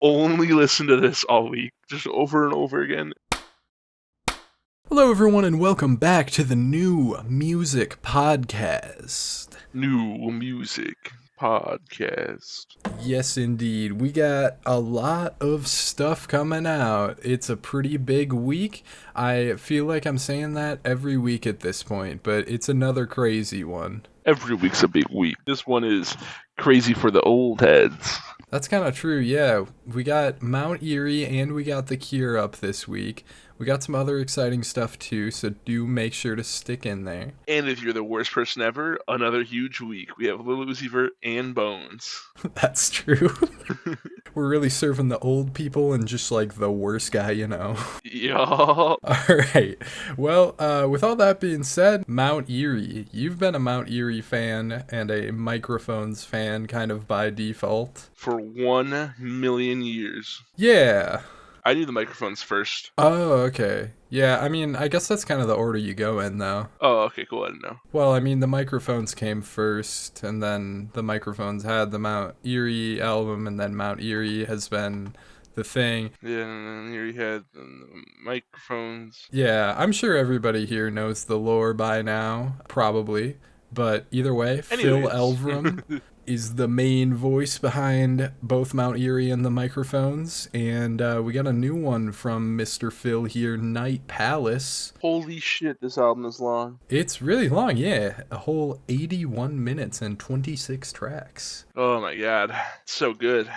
only listen to this all week, just over and over again. Hello, everyone, and welcome back to the New Music Podcast. New music podcast. Yes, indeed. We got a lot of stuff coming out. It's a pretty big week. I feel like I'm saying that every week at this point, but it's another crazy one. Every week's a big week. This one is crazy for the old heads. That's kind of true, yeah. We got Mount Eerie and we got The Cure up this week. We got some other exciting stuff too, so do make sure to stick in there. And if you're the worst person ever, another huge week. We have Lil Uzi Vert and Bones. That's true. We're really serving the old people and just like the worst guy, you know. Yup. Alright. Well, with all that being said, Mount Eerie. You've been a Mount Eerie fan and a Microphones fan kind of by default. For 1 million years. Yeah. I knew the Microphones first. Oh, okay. Yeah, I mean, I guess that's kind of the order you go in, though. Oh, okay, cool. I didn't know. Well, I mean, the Microphones came first, and then the Microphones had the Mount Eerie album, and then Mount Eerie has been the thing. Yeah, and then here you had the Microphones. Yeah, I'm sure everybody here knows the lore by now, probably. But either way, Phil Anyways. Elverum is the main voice behind both Mount Eerie and the Microphones. And we got a new one from Mr. Phil here, Night Palace. Holy shit, this album is long. It's really long, yeah. A whole 81 minutes and 26 tracks. Oh my god, it's so good.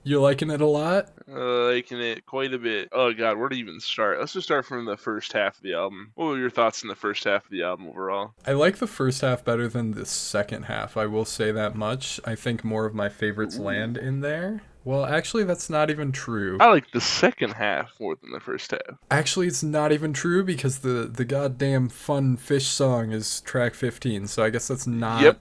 You liking it a lot? Liking it quite a bit. Oh god, where to even start? Let's just start from the first half of the album. What were your thoughts on the first half of the album overall? I like the first half better than the second half, I will say that much. I think more of my favorites land in there. Well, actually, that's not even true. I like the second half more than the first half. Actually, it's not even true because the goddamn Fun Fish song is track 15, so I guess that's not... Yep.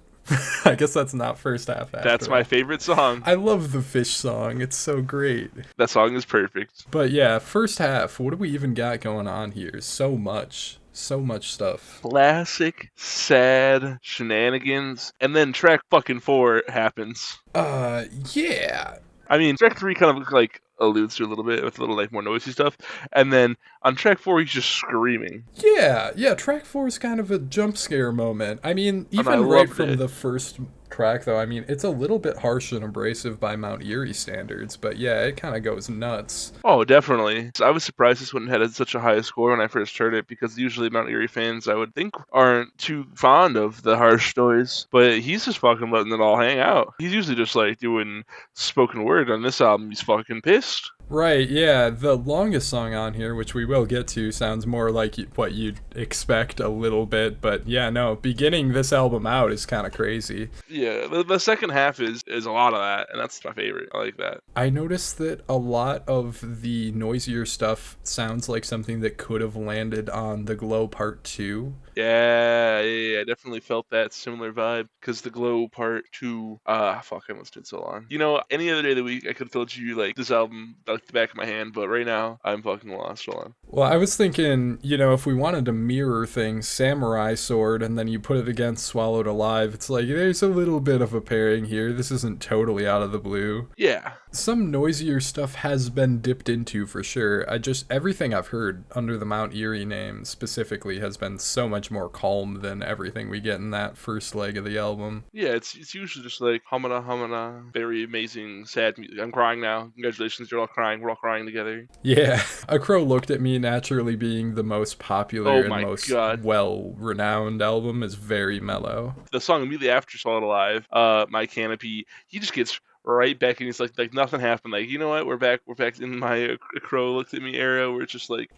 I guess that's not first half. That's my favorite song. I love the Fish song. It's so great. That song is perfect. But yeah, first half, what do we even got going on here? So much stuff. Classic, sad shenanigans. And then track fucking 4 happens. Yeah. I mean, track 3 kind of like alludes to a little bit with a little like more noisy stuff. And then on track 4, he's just screaming. Yeah, track 4 is kind of a jump scare moment. I mean, even right from the first track, though, I mean, it's a little bit harsh and abrasive by Mount Eerie standards, but yeah, it kind of goes nuts. Oh, definitely. I was surprised this one had such a high score when I first heard it, because usually Mount Eerie fans, I would think, aren't too fond of the harsh noise, but he's just fucking letting it all hang out. He's usually just like doing spoken word. On this album, he's fucking pissed. Right, yeah, the longest song on here, which we will get to, sounds more like what you'd expect a little bit, but yeah, no, beginning this album out is kind of crazy. Yeah, the second half is a lot of that, and that's my favorite. I like that. I noticed that a lot of the noisier stuff sounds like something that could have landed on The Glow Part 2. Yeah, I definitely felt that similar vibe, because the Glow Part 2, fuck, I almost did so long. You know, any other day of the week, I could have told you, like, this album, like the back of my hand, but right now, I'm fucking lost. Hold on. Well, I was thinking, you know, if we wanted to mirror things, Samurai Sword, and then you put it against Swallowed Alive, it's like, there's a little bit of a pairing here. This isn't totally out of the blue. Yeah. Some noisier stuff has been dipped into for sure. Everything I've heard under the Mount Eerie name specifically has been so much more calm than everything we get in that first leg of the album. Yeah, it's usually just like humana, very amazing, sad music. I'm crying now. Congratulations, you're all crying. We're all crying together. Yeah. A Crow Looked at Me, naturally being the most popular and most well-renowned album, is very mellow. The song immediately after Swallowed Alive, My Canopy, he just gets right back, and he's like nothing happened. Like, you know what? We're back in my A Crow Looked at Me era, where it's just like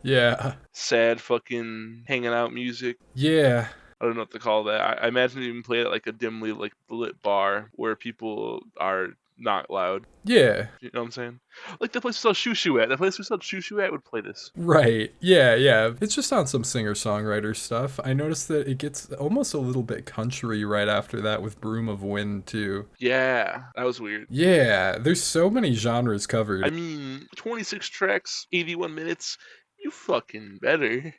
sad fucking hanging out music. Yeah. I don't know what to call that. I imagine they even play it at like a dimly like lit bar where people are not loud. Yeah. You know what I'm saying? Like the place we sell shoo-shoo at. The place we sell shoo-shoo at would play this. Right. Yeah. It's just on some singer-songwriter stuff. I noticed that it gets almost a little bit country right after that with Broom of Wind, too. Yeah, that was weird. Yeah, there's so many genres covered. I mean, 26 tracks, 81 minutes. You fucking better.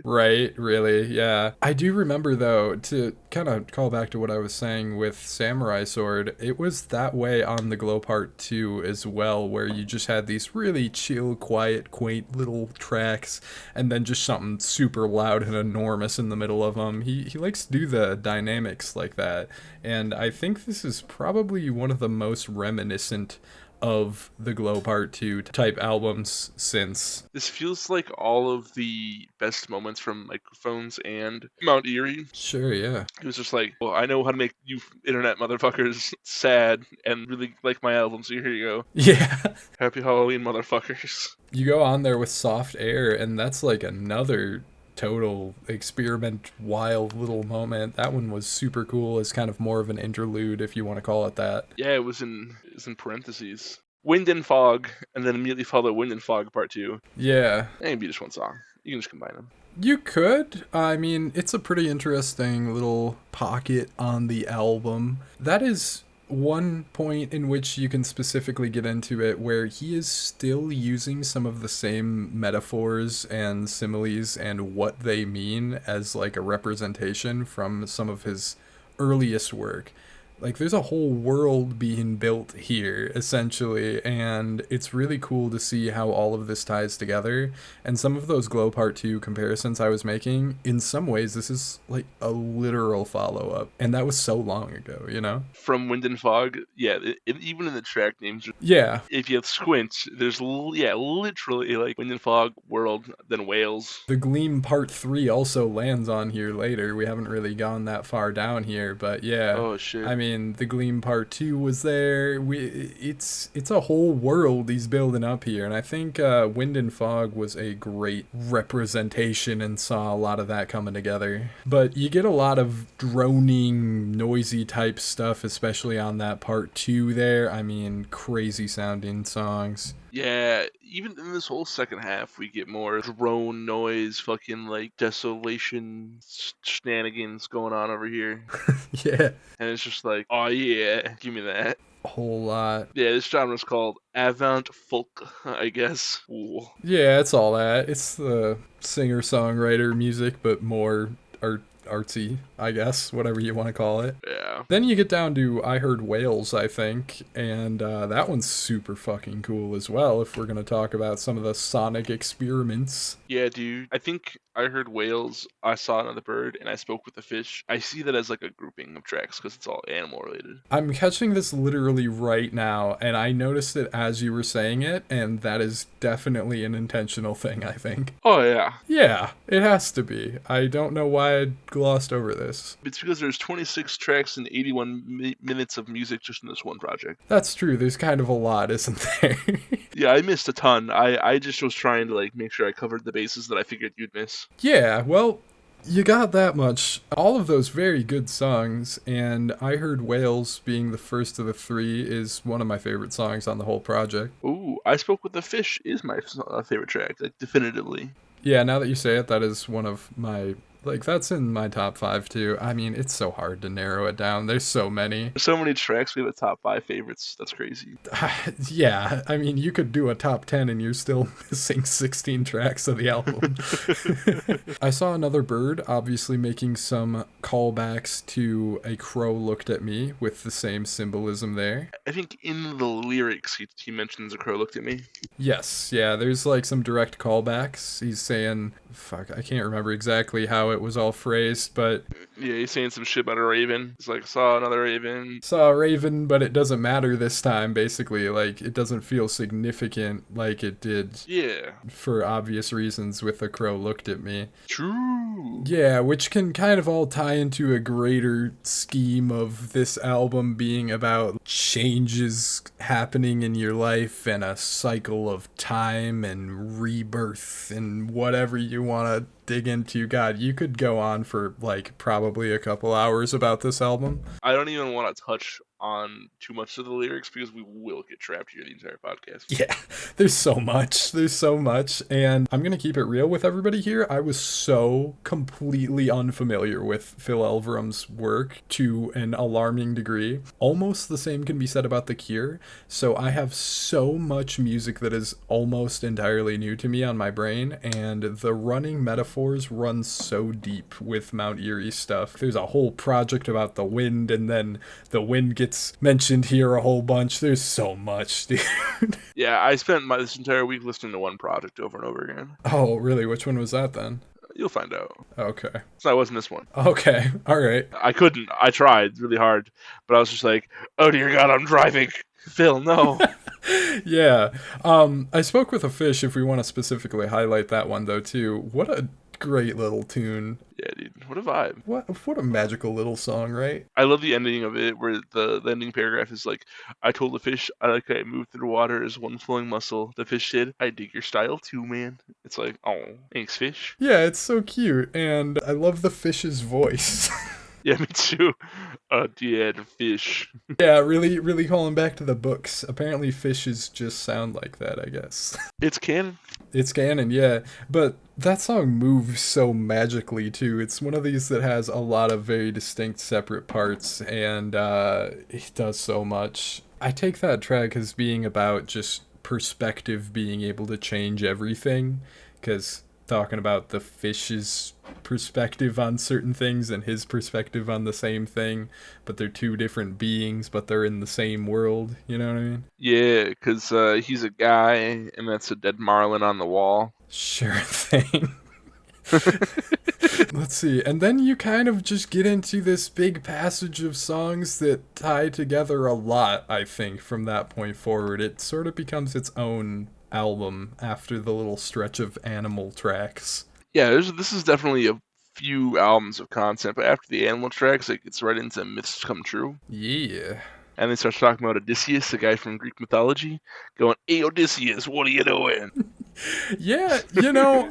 Right, really, yeah. I do remember, though, to kind of call back to what I was saying with Samurai Sword, it was that way on the Glow Part 2 as well, where you just had these really chill, quiet, quaint little tracks, and then just something super loud and enormous in the middle of them. He likes to do the dynamics like that, and I think this is probably one of the most reminiscent of the Glow Part 2 type albums since. This feels like all of the best moments from Microphones and Mount Eerie. Sure, yeah. It was just like, well, I know how to make you internet motherfuckers sad and really like my album, so here you go. Yeah. Happy Halloween, motherfuckers. You go on there with Soft Air, and that's like another total experiment, wild little moment. That one was super cool as kind of more of an interlude, if you want to call it that. Yeah, it was in parentheses. Wind and Fog, and then immediately followed Wind and Fog Part 2. Yeah. That can be just one song. You can just combine them. You could. I mean, it's a pretty interesting little pocket on the album. That is one point in which you can specifically get into it where he is still using some of the same metaphors and similes and what they mean as like a representation from some of his earliest work. Like, there's a whole world being built here, essentially, and it's really cool to see how all of this ties together. And some of those Glow Part 2 comparisons I was making, in some ways, this is like a literal follow-up. And that was so long ago, you know? From Wind and Fog, yeah, even in the track names, Yeah. if you squint, there's, literally like Wind and Fog, World, then Wales. The Gleam Part 3 also lands on here later. We haven't really gone that far down here, but yeah. Oh, shit. I mean, the Gleam Part 2 was there. It's a whole world he's building up here, and I think Wind and Fog was a great representation and saw a lot of that coming together. But you get a lot of droning, noisy type stuff, especially on that Part 2 there. I mean, crazy sounding songs. Yeah, even in this whole second half, we get more drone noise, fucking like desolation shenanigans going on over here. Yeah. And it's just like, oh yeah, give me that. A whole lot. Yeah, this genre is called avant folk, I guess. Ooh. Yeah, it's all that. It's the singer-songwriter music, but more artsy, I guess, whatever you want to call it. Yeah. Then you get down to I Heard Whales, I think, and that one's super fucking cool as well, if we're going to talk about some of the sonic experiments. Yeah, dude. I think I Heard Whales, I Saw Another Bird, and I Spoke with a Fish. I see that as like a grouping of tracks because it's all animal related. I'm catching this literally right now, and I noticed it as you were saying it, and that is definitely an intentional thing, I think. Oh, yeah. Yeah, it has to be. I don't know why I glossed over this. It's because there's 26 tracks and 81 minutes of music just in this one project. That's true. There's kind of a lot, isn't there? Yeah, I missed a ton. I just was trying to like make sure I covered the bases that I figured you'd miss. Yeah, well, you got that much. All of those very good songs, and I Heard Whales being the first of the three is one of my favorite songs on the whole project. Ooh, I Spoke with the Fish is my favorite track, like definitively. Yeah, now that you say it, that is one of my, like, that's in my top 5 too. I mean, it's so hard to narrow it down. There's so many. There's so many tracks. We have a top 5 favorites. That's crazy. Yeah, I mean, you could do a top 10 and you're still missing 16 tracks of the album. I Saw Another Bird, obviously making some callbacks to A Crow Looked at Me with the same symbolism there. I think in the lyrics he mentions A Crow Looked at Me. Yes, yeah, there's like some direct callbacks. He's saying, fuck, I can't remember exactly how it was all phrased, but yeah, he's saying some shit about a raven. It's like, saw another raven. Saw a raven, but it doesn't matter this time, basically. Like, it doesn't feel significant like it did. Yeah. For obvious reasons with A Crow Looked at Me. True. Yeah, which can kind of all tie into a greater scheme of this album being about changes happening in your life and a cycle of time and rebirth and whatever you want to dig into. God, you could go on for like probably a couple hours about this album. I don't even want to touch on too much of the lyrics because we will get trapped here the entire podcast. Yeah, there's so much. There's so much. And I'm going to keep it real with everybody here. I was so completely unfamiliar with Phil Elverum's work to an alarming degree. Almost the same can be said about The Cure. So I have so much music that is almost entirely new to me on my brain. And the running metaphors run so deep with Mount Eerie stuff. There's a whole project about the wind, and then the wind gets mentioned here a whole bunch. There's so much, dude. Yeah, I spent this entire week listening to one project over and over again. Oh, really? Which one was that then? You'll find out. Okay. So I wasn't this one. Okay. All right. I couldn't. I tried really hard, but I was just like, oh dear God, I'm driving. Phil, no. Yeah. I spoke with a fish if we want to specifically highlight that one though too. What a great little tune. Yeah, dude. What a vibe. What a magical little song, right? I love the ending of it where the ending paragraph is like, I told the fish I like how I moved through the water as one flowing muscle. The fish said, I dig your style too, man. It's like, oh, thanks, fish. Yeah, it's so cute. And I love the fish's voice. Yeah, me too. Dead fish. Yeah, really, really calling back to the books. Apparently fishes just sound like that, I guess. It's canon. It's canon, yeah. But that song moves so magically, too. It's one of these that has a lot of very distinct separate parts, and it does so much. I take that track as being about just perspective being able to change everything, because talking about the fish's perspective on certain things and his perspective on the same thing, but they're two different beings, but they're in the same world. You know what I mean? Yeah, because he's a guy, and that's a dead marlin on the wall. Sure thing. Let's see. And then you kind of just get into this big passage of songs that tie together a lot, I think, from that point forward. It sort of becomes its own album after the little stretch of animal tracks. Yeah, this is definitely a few albums of content, but after the animal tracks, it gets right into myths come true. Yeah. And they start talking about Odysseus, the guy from Greek mythology, going, hey, Odysseus, what are you doing? Yeah,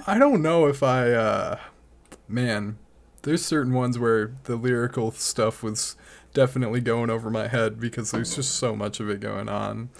I don't know if man, there's certain ones where the lyrical stuff was definitely going over my head because there's just so much of it going on.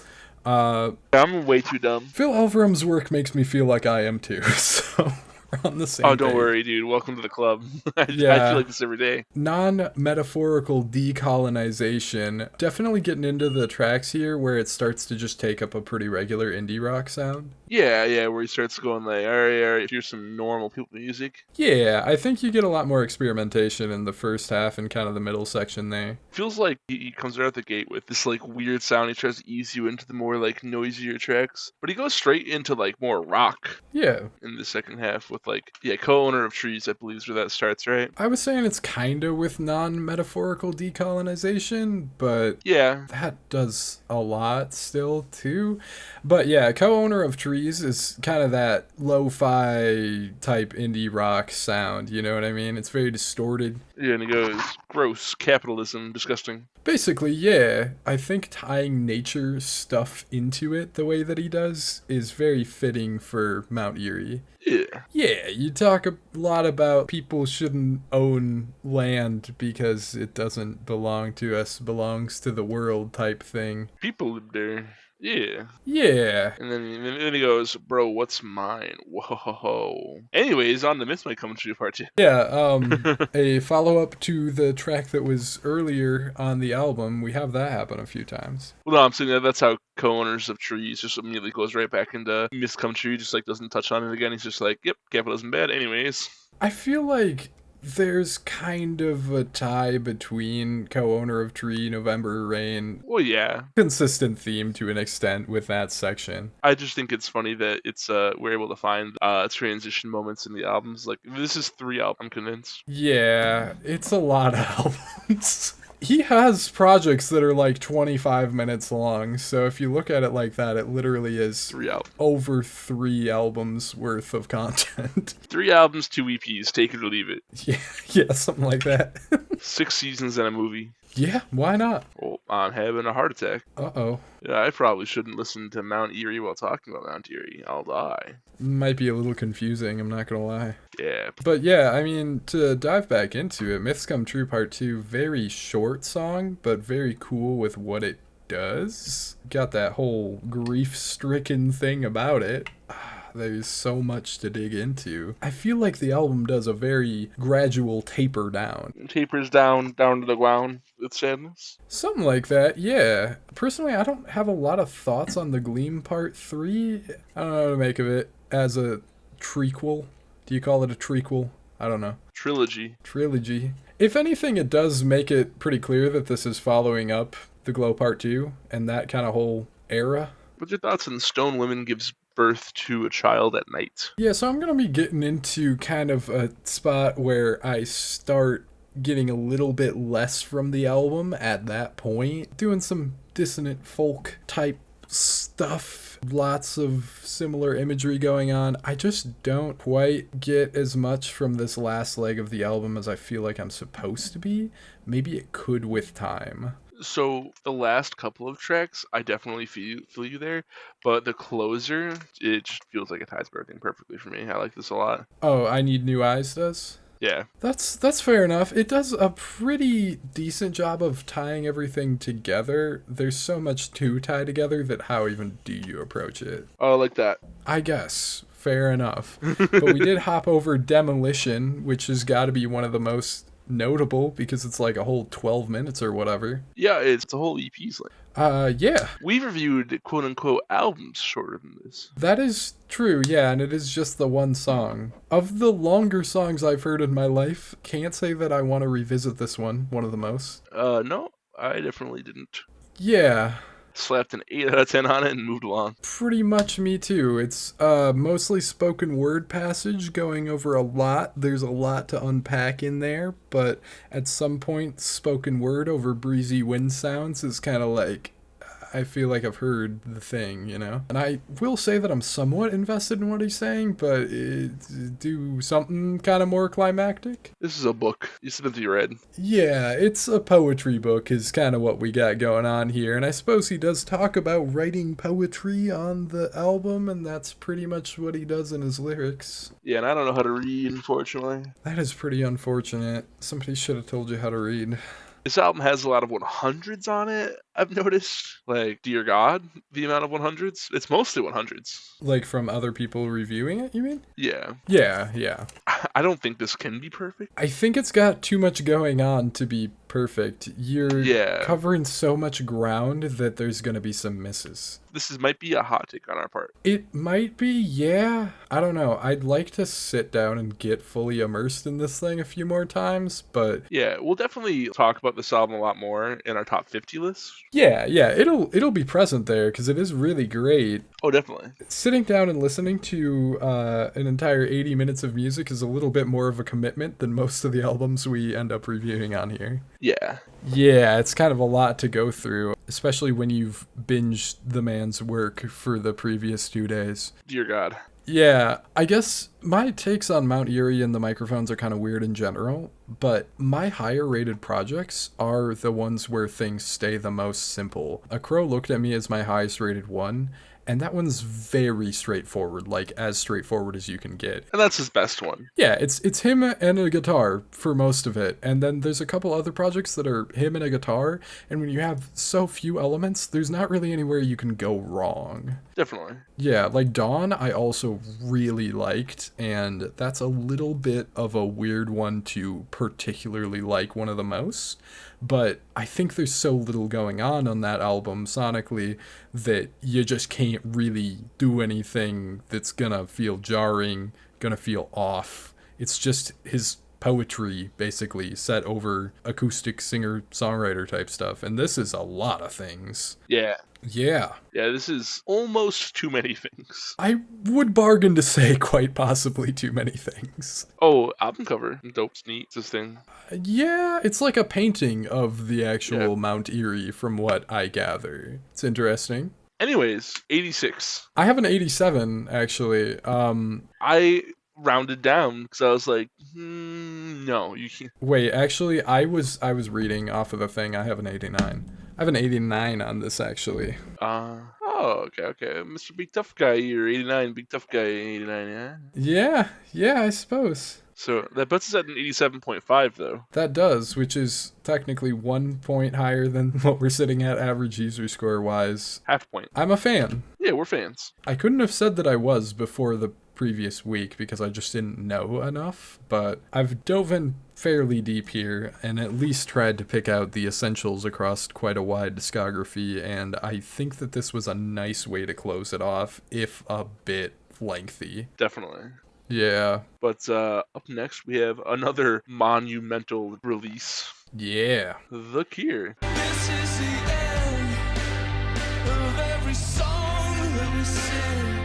I'm way too dumb. Phil Elverum's work makes me feel like I am too, so we're on the same Oh, don't page. worry, dude. Welcome to the club. I Yeah. feel like this every day. Non-metaphorical decolonization. Definitely getting into the tracks here where it starts to just take up a pretty regular indie rock sound. Yeah, where he starts going like, all right, here's some normal people music. Yeah, I think you get a lot more experimentation in the first half and kind of the middle section there. Feels like he comes right out the gate with this like weird sound. He tries to ease you into the more like noisier tracks, but he goes straight into like more rock Yeah. in the second half with like, co-owner of Trees, I believe is where that starts, right? I was saying it's kind of with non-metaphorical decolonization, but Yeah. that does a lot still too. But yeah, co-owner of Trees is kind of that lo-fi type indie rock sound, you know what I mean? It's very distorted. Yeah, and he goes, gross, capitalism, disgusting. Basically, yeah, I think tying nature stuff into it the way that he does is very fitting for Mount Eerie. Yeah. Yeah, you talk a lot about people shouldn't own land because it doesn't belong to us, belongs to the world type thing. People live there. Yeah. Yeah. And then he goes, bro, what's mine? Whoa. Anyways, on the Myth Might Come True part 2. Yeah, a follow-up to the track that was earlier on the album. We have that happen a few times. Well, no, I'm saying that's how co-owners of Trees just immediately goes right back into Myth Come True, just like doesn't touch on it again. He's just like, yep, capitalism bad. Anyways. I feel like there's kind of a tie between co-owner of Tree, November Rain. Well, yeah. Consistent theme to an extent with that section. I just think it's funny that it's we're able to find transition moments in the albums. Like, this is 3 albums, I'm convinced. Yeah, it's a lot of albums. He has projects that are like 25 minutes long, so if you look at it like that, it literally is 3 albums. Over 3 albums worth of content. 3 albums, 2 EPs, take it or leave it. Yeah, something like that. 6 seasons and a movie. Yeah, why not? Well, I'm having a heart attack. Uh-oh. Yeah, I probably shouldn't listen to Mount Eerie while talking about Mount Eerie. I'll die. Might be a little confusing, I'm not gonna lie. Yeah. But yeah, I mean, to dive back into it, Myths Come True Part 2, very short song, but very cool with what it does. Got that whole grief-stricken thing about it. There's so much to dig into. I feel like the album does a very gradual taper down. Tapers down to the ground with sadness. Something like that, yeah. Personally, I don't have a lot of thoughts on the Gleam Part 3. I don't know how to make of it as a trequel. Do you call it a trequel? I don't know. Trilogy. If anything, it does make it pretty clear that this is following up the Glow Part 2 and that kind of whole era. What's your thoughts on Stone Women gives birth to a child at night? Yeah, so I'm going to be getting into kind of a spot where I start getting a little bit less from the album at that point. Doing some dissonant folk type stuff. Lots of similar imagery going on. I just don't quite get as much from this last leg of the album as I feel like I'm supposed to be. Maybe it could with time. So the last couple of tracks, I definitely feel you there, but the closer, it just feels like it ties everything perfectly for me. I like this a lot. Oh, I Need New Eyes does? Yeah. That's fair enough. It does a pretty decent job of tying everything together. There's so much to tie together that how even do you approach it? Oh, I like that. I guess. Fair enough. But we did hop over Demolition, which has got to be one of the most notable because it's like a whole 12 minutes or whatever. Yeah, it's a whole EP's length. Yeah. We've reviewed quote-unquote albums shorter than this. That is true, yeah, and it is just the one song. Of the longer songs I've heard in my life, can't say that I want to revisit this one of the most. No, I definitely didn't. Yeah. Slapped an 8 out of 10 on it and moved along. Pretty much me too. It's mostly spoken word passage going over a lot. There's a lot to unpack in there, but at some point spoken word over breezy wind sounds is kind of like, I feel like I've heard the thing, you know? And I will say that I'm somewhat invested in what he's saying, but do something kind of more climactic. This is a book. You said you read. Yeah, it's a poetry book is kind of what we got going on here. And I suppose he does talk about writing poetry on the album, and that's pretty much what he does in his lyrics. Yeah, and I don't know how to read, unfortunately. That is pretty unfortunate. Somebody should have told you how to read. This album has a lot of 100s on it, I've noticed. Like, dear God, the amount of 100s. It's mostly 100s. Like from other people reviewing it, you mean? Yeah. Yeah. I don't think this can be perfect. I think it's got too much going on to be perfect. You're covering so much ground that there's going to be some misses. Might be a hot take on our part. It might be, yeah. I don't know. I'd like to sit down and get fully immersed in this thing a few more times, but... Yeah, we'll definitely talk about this album a lot more in our top 50 list. Yeah, it'll be present there because it is really great. Oh, definitely. Sitting down and listening to an entire 80 minutes of music is a little bit more of a commitment than most of the albums we end up reviewing on here. Yeah. Yeah, it's kind of a lot to go through, especially when you've binged the man's work for the previous 2 days. Dear God. Yeah, I guess my takes on Mount Eerie and the microphones are kind of weird in general, but my higher rated projects are the ones where things stay the most simple. A Crow Looked at Me as my highest rated one, and that one's very straightforward, like as straightforward as you can get. And that's his best one. Yeah, it's him and a guitar for most of it, and then there's a couple other projects that are him and a guitar, and when you have so few elements, there's not really anywhere you can go wrong. Definitely. Yeah, like Dawn I also really liked, and that's a little bit of a weird one to particularly like one of the most, but I think there's so little going on that album sonically that you just can't really do anything that's gonna feel jarring, gonna feel off. It's just his poetry basically set over acoustic singer-songwriter type stuff, and this is a lot of things. Yeah, this is almost too many things. I would bargain to say quite possibly too many things. Oh, album cover. Dope, neat, this thing. Yeah, it's like a painting of the actual Mount Eerie from what I gather. It's interesting. Anyways, 86. I have an 87, actually. I rounded down because I was like, no. No, you can't. Wait, actually, I was reading off of the thing. I have an 89. I have an 89 on this actually. Oh, okay. Mr. Big Tough Guy, you're 89. Big Tough Guy, 89. Yeah. Yeah, I suppose. So that puts us at an 87.5, though. That does, which is technically 1 point higher than what we're sitting at average user score wise. Half point. I'm a fan. Yeah, we're fans. I couldn't have said that I was before the previous week because I just didn't know enough, but I've dove in fairly deep here and at least tried to pick out the essentials across quite a wide discography, and I think that this was a nice way to close it off, if a bit lengthy. Definitely. Yeah. But up next, we have another monumental release. Yeah. The Cure. This is the end of every song that we sing.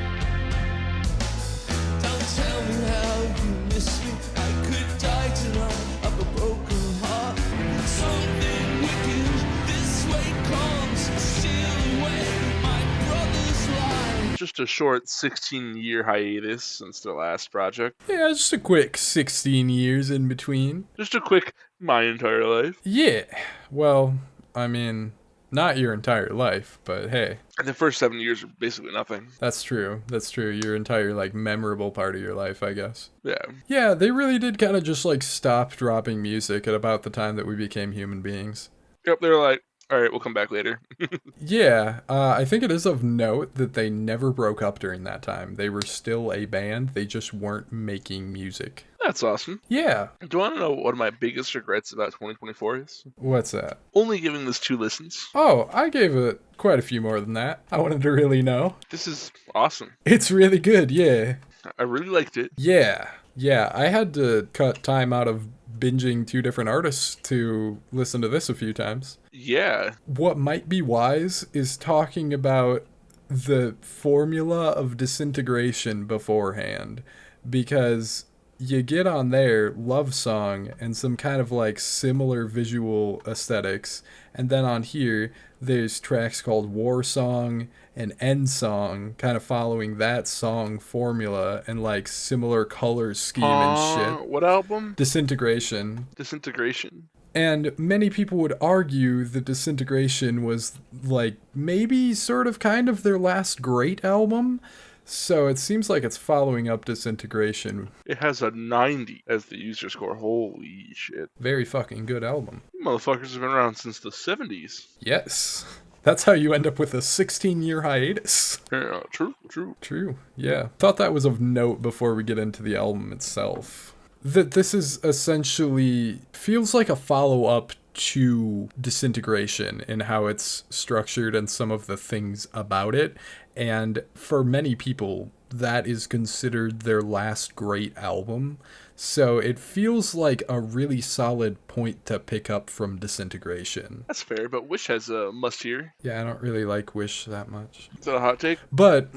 Don't tell me how you miss me. I could die tonight of a broken heart. Something wicked, this way comes, steal away my brother's life. Just a short 16-year hiatus since their last project. Yeah, just a quick 16 years in between. Just a quick, my entire life. Yeah. Well, I mean, not your entire life, but hey. And the first 7 years are basically nothing. That's true. That's true. Your entire, like, memorable part of your life, I guess. Yeah. Yeah, they really did kind of just, like, stop dropping music at about the time that we became human beings. Yep, they're like, all right, we'll come back later. Yeah, I think it is of note that they never broke up during that time. They were still a band, they just weren't making music. That's awesome. Yeah. Do you want to know what of my biggest regrets about 2024 is? What's that? Only giving this 2 listens. Oh, I gave it quite a few more than that. I wanted to really know. This is awesome. It's really good, yeah. I really liked it. Yeah, I had to cut time out of binging 2 different artists to listen to this a few times. Yeah. What might be wise is talking about the formula of disintegration beforehand, because you get on there Love Song and some kind of like similar visual aesthetics, and then on here there's tracks called War Song and End Song, kind of following that song formula and like similar color scheme and shit. What album? Disintegration. Disintegration. And many people would argue that Disintegration was like maybe sort of kind of their last great album. So it seems like it's following up Disintegration. It has a 90 as the user score. Holy shit. Very fucking good album. You motherfuckers have been around since the 70s. Yes. That's how you end up with a 16-year hiatus. Yeah, true. True. Yeah. Thought that was of note before we get into the album itself. That this is essentially feels like a follow-up to Disintegration in how it's structured and some of the things about it. And for many people, that is considered their last great album. So it feels like a really solid point to pick up from Disintegration. That's fair, but Wish has a must hear. Yeah, I don't really like Wish that much. Is that a hot take? But,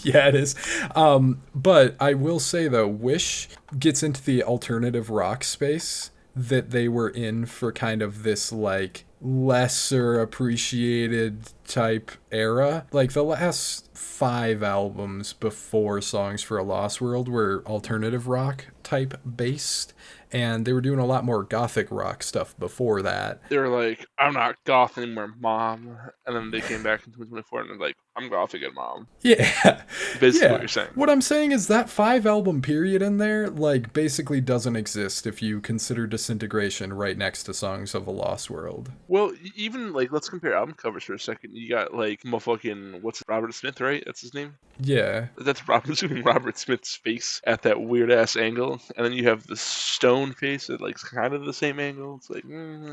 yeah, it is. But I will say, though, Wish gets into the alternative rock space that they were in for kind of this, like, lesser appreciated type era. Like, the last 5 albums before Songs for a Lost World were alternative rock type based, and they were doing a lot more gothic rock stuff before that. They were like, I'm not goth anymore, mom. And then they came back in 2024 and they're like, I'm goth again, mom. Yeah. Basically Yeah. what you're saying. What I'm saying is that 5 album period in there, like, basically doesn't exist if you consider Disintegration right next to Songs of a Lost World. Well, even, like, let's compare album covers for a second. You got, like, motherfucking, what's it, Robert Smith, right? That's his name? Yeah. That's assuming Robert Smith's face at that weird-ass angle. And then you have the Stone face at, like, kind of the same angle. It's like,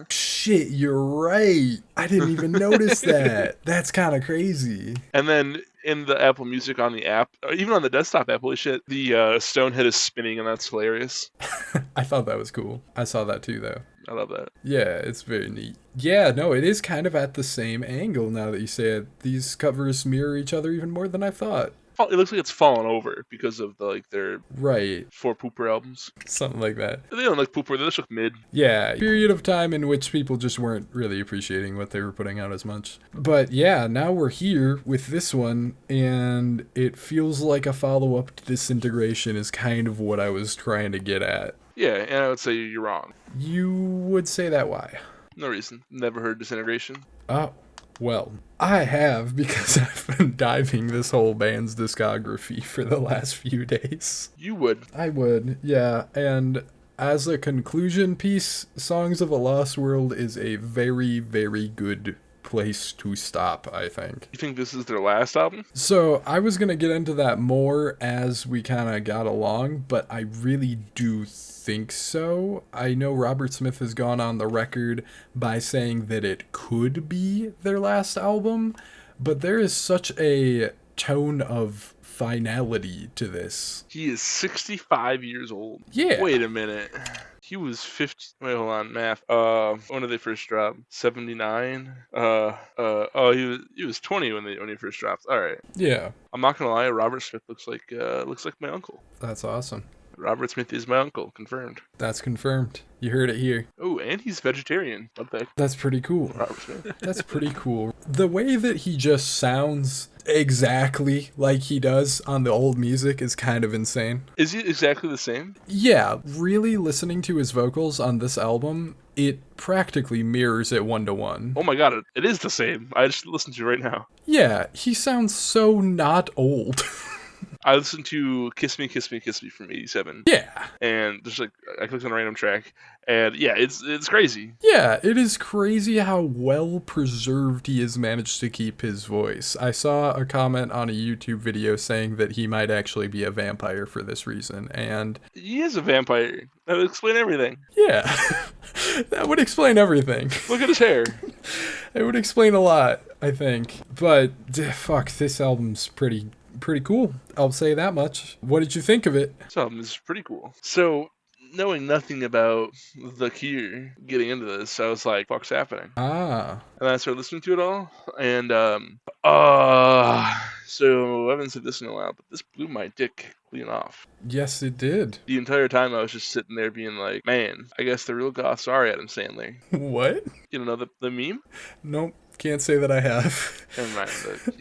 Shit, you're right. I didn't even notice that. That's kind of crazy. And then in the Apple Music on the app, or even on the desktop app, holy shit, the stone head is spinning, and that's hilarious. I thought that was cool. I saw that too, though. I love that. Yeah, it's very neat. Yeah, no, it is kind of at the same angle now that you say it. These covers mirror each other even more than I thought. It looks like it's fallen over because of their Right. 4 Pooper albums. Something like that. They don't like Pooper, they just look mid. Yeah, period of time in which people just weren't really appreciating what they were putting out as much. But yeah, now we're here with this one, and it feels like a follow-up to Disintegration is kind of what I was trying to get at. Yeah, and I would say you're wrong. You would say that why? No reason. Never heard Disintegration. Oh, well, I have because I've been diving this whole band's discography for the last few days. You would. I would, yeah, and as a conclusion piece, Songs of a Lost World is a very, very good place to stop, I think. You think this is their last album? So I was going to get into that more as we kind of got along, but I really do think so. I know Robert Smith has gone on the record by saying that it could be their last album, but there is such a tone of finality to this. He is 65 years old. Yeah. Wait a minute. He was 50. Wait, hold on, math. When did they first drop? 79. Oh, he was 20 when he first dropped. All right. Yeah. I'm not gonna lie. Robert Smith looks like my uncle. That's awesome. Robert Smith is my uncle, confirmed. That's confirmed. You heard it here. Oh, and he's vegetarian. What the heck? That's pretty cool. Robert Smith. That's pretty cool. The way that he just sounds exactly like he does on the old music is kind of insane. Is he exactly the same? Yeah, really listening to his vocals on this album, it practically mirrors it 1-to-1. Oh my god, it is the same. I just listened to it right now. Yeah, he sounds so not old. I listened to Kiss Me, Kiss Me, Kiss Me from 87. Yeah. And just like, I clicked on a random track, and yeah, it's crazy. Yeah, it is crazy how well preserved he has managed to keep his voice. I saw a comment on a YouTube video saying that he might actually be a vampire for this reason, and He is a vampire. That would explain everything. yeah, that would explain everything. Look at his hair. It would explain a lot, I think. But fuck, this album's pretty cool. I'll say that much. What did you think of it? This album is pretty cool. So, knowing nothing about The Cure getting into this, I was like, fuck's happening? Ah, And I started listening to it all, and so I haven't said this in a while, but this blew my dick clean off. yes, it did. The entire time I was just sitting there being like, man, I guess the real goths are Adam Sandler. What? You know the meme? Nope, can't say that I have. Never mind.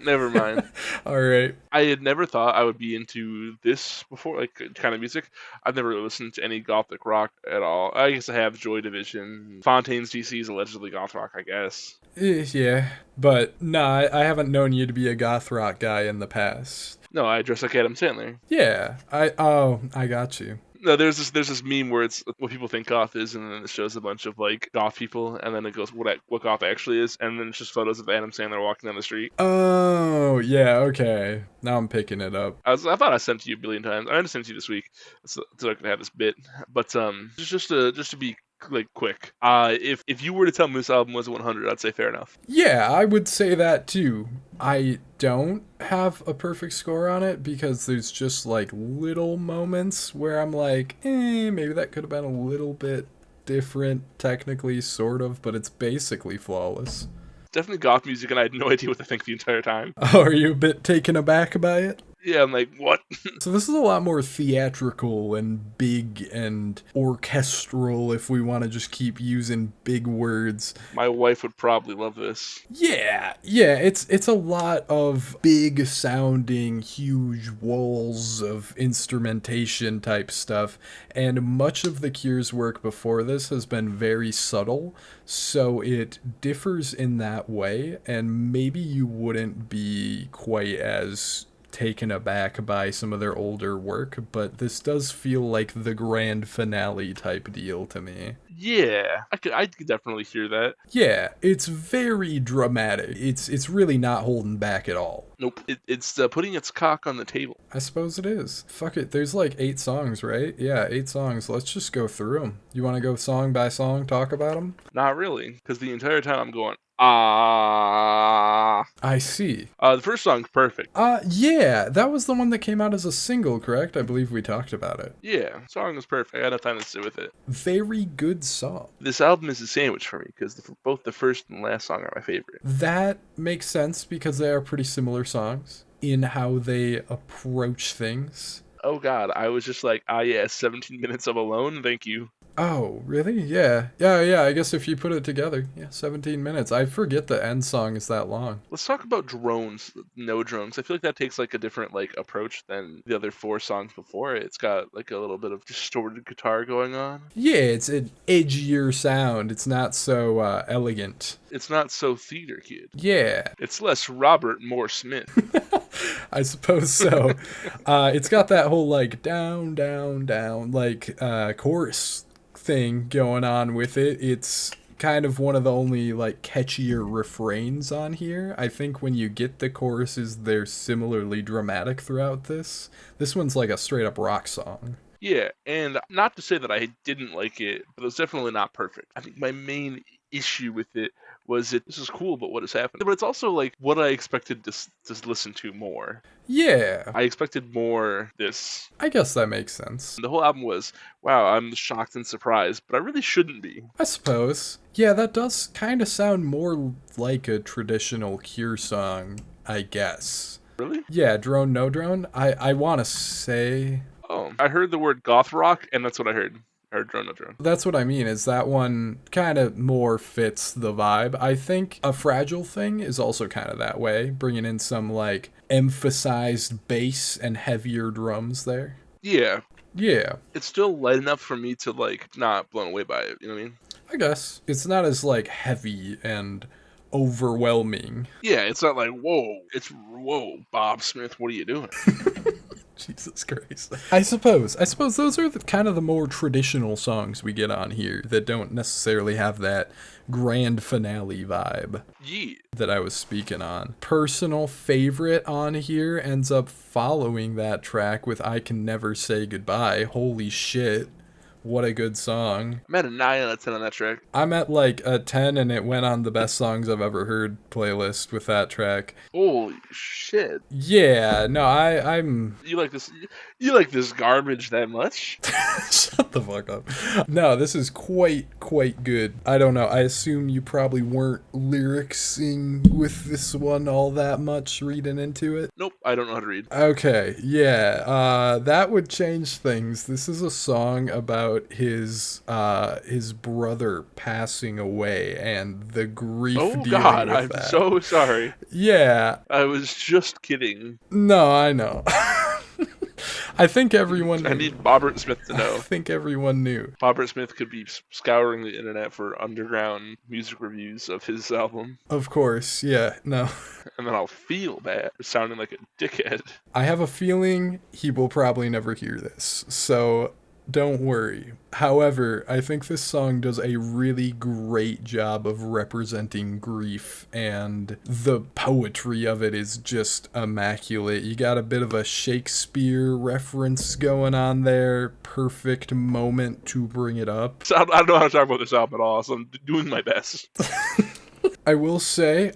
Never mind. All right. I had never thought I would be into this before, like kind of music. I've never really listened to any gothic rock at all. I guess I have Joy Division. Fontaine's DC is allegedly goth rock, I guess. Yeah, but nah, I haven't known you to be a goth rock guy in the past. No, I dress like Adam Sandler. Yeah, I got you. No, there's this meme where it's what people think goth is, and then it shows a bunch of like goth people, and then it goes what goth actually is, and then it's just photos of Adam Sandler walking down the street. Oh, yeah, okay. Now I'm picking it up. I thought I sent it to you a billion times. I sent it to you this week, so I could have this bit. But just to be like quick, if you were to tell me this album was a 100, I'd say fair enough. Yeah, I would say that too. I don't have a perfect score on it because there's just like little moments where I'm like, maybe that could have been a little bit different technically, sort of, but it's basically flawless. Definitely goth music, and I had no idea what to think the entire time. Oh, are you a bit taken aback by it? Yeah, I'm like, what? So this is a lot more theatrical and big and orchestral, if we want to just keep using big words. My wife would probably love this. Yeah, it's a lot of big sounding, huge walls of instrumentation type stuff, and much of The Cure's work before this has been very subtle, so it differs in that way, and maybe you wouldn't be quite as taken aback by some of their older work, but this does feel like the grand finale type deal to me. Yeah, I could definitely hear that. Yeah, it's very dramatic. It's really not holding back at all. Nope, it's putting its cock on the table. I suppose it is. Fuck it, there's like 8 songs, right? Yeah, 8 songs. Let's just go through them. You want to go song by song, talk about them? Not really, because the entire time I'm going, ah. I see. The first song's perfect. Yeah, that was the one that came out as a single, correct? I believe we talked about it. Yeah, song is perfect. I got enough time to sit with it. Very good song. This album is a sandwich for me, because both the first and last song are my favorite. That makes sense because they are pretty similar songs in how they approach things. oh god, I was just like, ah, yeah, 17 minutes of Alone, thank you. Oh, really? Yeah. Yeah, I guess if you put it together, yeah, 17 minutes. I forget the end song is that long. Let's talk about drones, no drones. I feel like that takes like a different like approach than the other 4 songs before it. It's got like a little bit of distorted guitar going on. Yeah, it's an edgier sound. It's not so elegant. It's not so theater kid. Yeah, It's less Robert, more Smith. I suppose so. It's got that whole like down, down, down, like chorus thing going on with it. It's kind of one of the only like catchier refrains on here. I think when you get the choruses, they're similarly dramatic throughout this. This one's like a straight up rock song. Yeah, and not to say that I didn't like it, but it was definitely not perfect. I think my main issue with it was this is cool, but what has happened? But it's also like what I expected to listen to more. Yeah, I expected more this. I guess that makes sense. The whole album was, wow, I'm shocked and surprised, but I really shouldn't be. I suppose. Yeah, that does kind of sound more like a traditional Cure song, I guess. Really? Yeah, Drone No Drone. I want to say Oh, I heard the word goth rock, and that's what I heard. I heard Drone No Drone. that's what I mean, is that one kind of more fits the vibe. I think A Fragile Thing is also kind of that way, bringing in some like emphasized bass and heavier drums there. Yeah, Yeah, it's still light enough for me to like not blown away by it. You know what I mean? I guess. It's not as like heavy and overwhelming. Yeah, it's not like whoa. It's whoa, Bob Smith. What are you doing? Jesus Christ. I suppose those are kind of the more traditional songs we get on here that don't necessarily have that grand finale vibe Yeah. that I was speaking on. Personal favorite on here ends up following that track with I Can Never Say Goodbye. Holy shit. What a good song. I'm at a 9 out of 10 on that track. I'm at like a 10 and it went on the best songs I've ever heard playlist with that track. Holy shit! Yeah, no, I'm You like this? You like this garbage that much? Shut the fuck up. No, this is quite good. I don't know. I assume you probably weren't lyricsing with this one all that much reading into it. Nope, I don't know how to read. Okay, yeah. That would change things. This is a song about his brother passing away and the grief Oh dealing god, with I'm that. so sorry. Yeah. I was just kidding. No, I know. I think everyone I knew. need Bobbert Smith to I know. think everyone knew. Bobbert Smith could be scouring the internet for underground music reviews of his album, Of course, yeah, no. and then I'll feel bad for sounding like a dickhead. I have a feeling he will probably never hear this, so don't worry. However, I think this song does a really great job of representing grief, and the poetry of it is just immaculate. You got a bit of a Shakespeare reference going on there. Perfect moment to bring it up. So I don't know how to talk about this album at all, so I'm doing my best. I will say,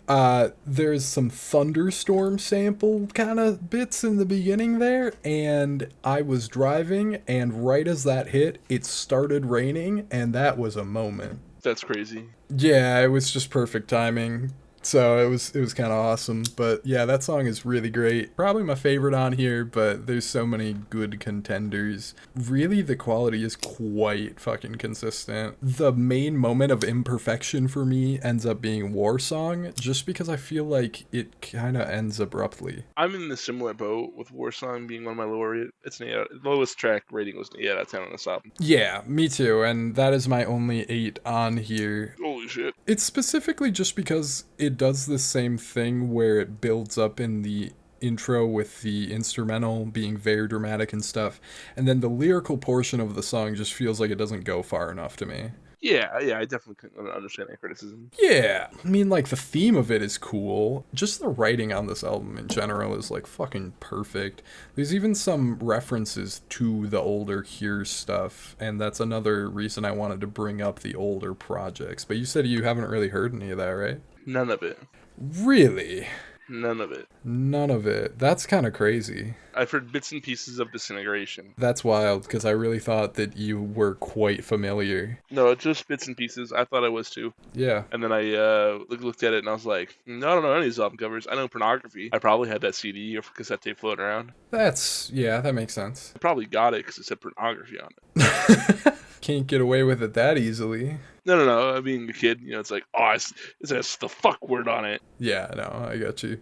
there's some thunderstorm sample kind of bits in the beginning there, and I was driving, and right as that hit, it started raining, and that was a moment. That's crazy. Yeah, it was just perfect timing. So it was kind of awesome. But yeah, that song is really great. Probably my favorite on here, but there's so many good contenders. Really, the quality is quite fucking consistent. The main moment of imperfection for me ends up being War Song, just because I feel like it kind of ends abruptly. I'm in the similar boat with War Song being one of my it's an 8 lowest track rating was an 8 out of 10 on this album. Yeah, me too, and that is my only 8 on here. Holy shit. It's specifically just because it does the same thing where it builds up in the intro with the instrumental being very dramatic and stuff, and then the lyrical portion of the song just feels like it doesn't go far enough to me. Yeah, I definitely can understand that criticism. Yeah, I mean, like, the theme of it is cool. Just the writing on this album in general is, like, fucking perfect. There's even some references to the older Cure stuff, and that's another reason I wanted to bring up the older projects. But you said you haven't really heard any of that, right? None of it. Really? None of it. None of it. That's kind of crazy. I've heard bits and pieces of Disintegration. That's wild, because I really thought that you were quite familiar. No, just bits and pieces. I thought I was too. Yeah. And then I looked at it and I was like, no, I don't know any of these album covers. I know Pornography. I probably had that CD or cassette tape floating around. That makes sense. I probably got it because it said Pornography on it. Can't get away with it that easily. No. Being a kid, it's like, oh, it says the fuck word on it. Yeah, no, I got you.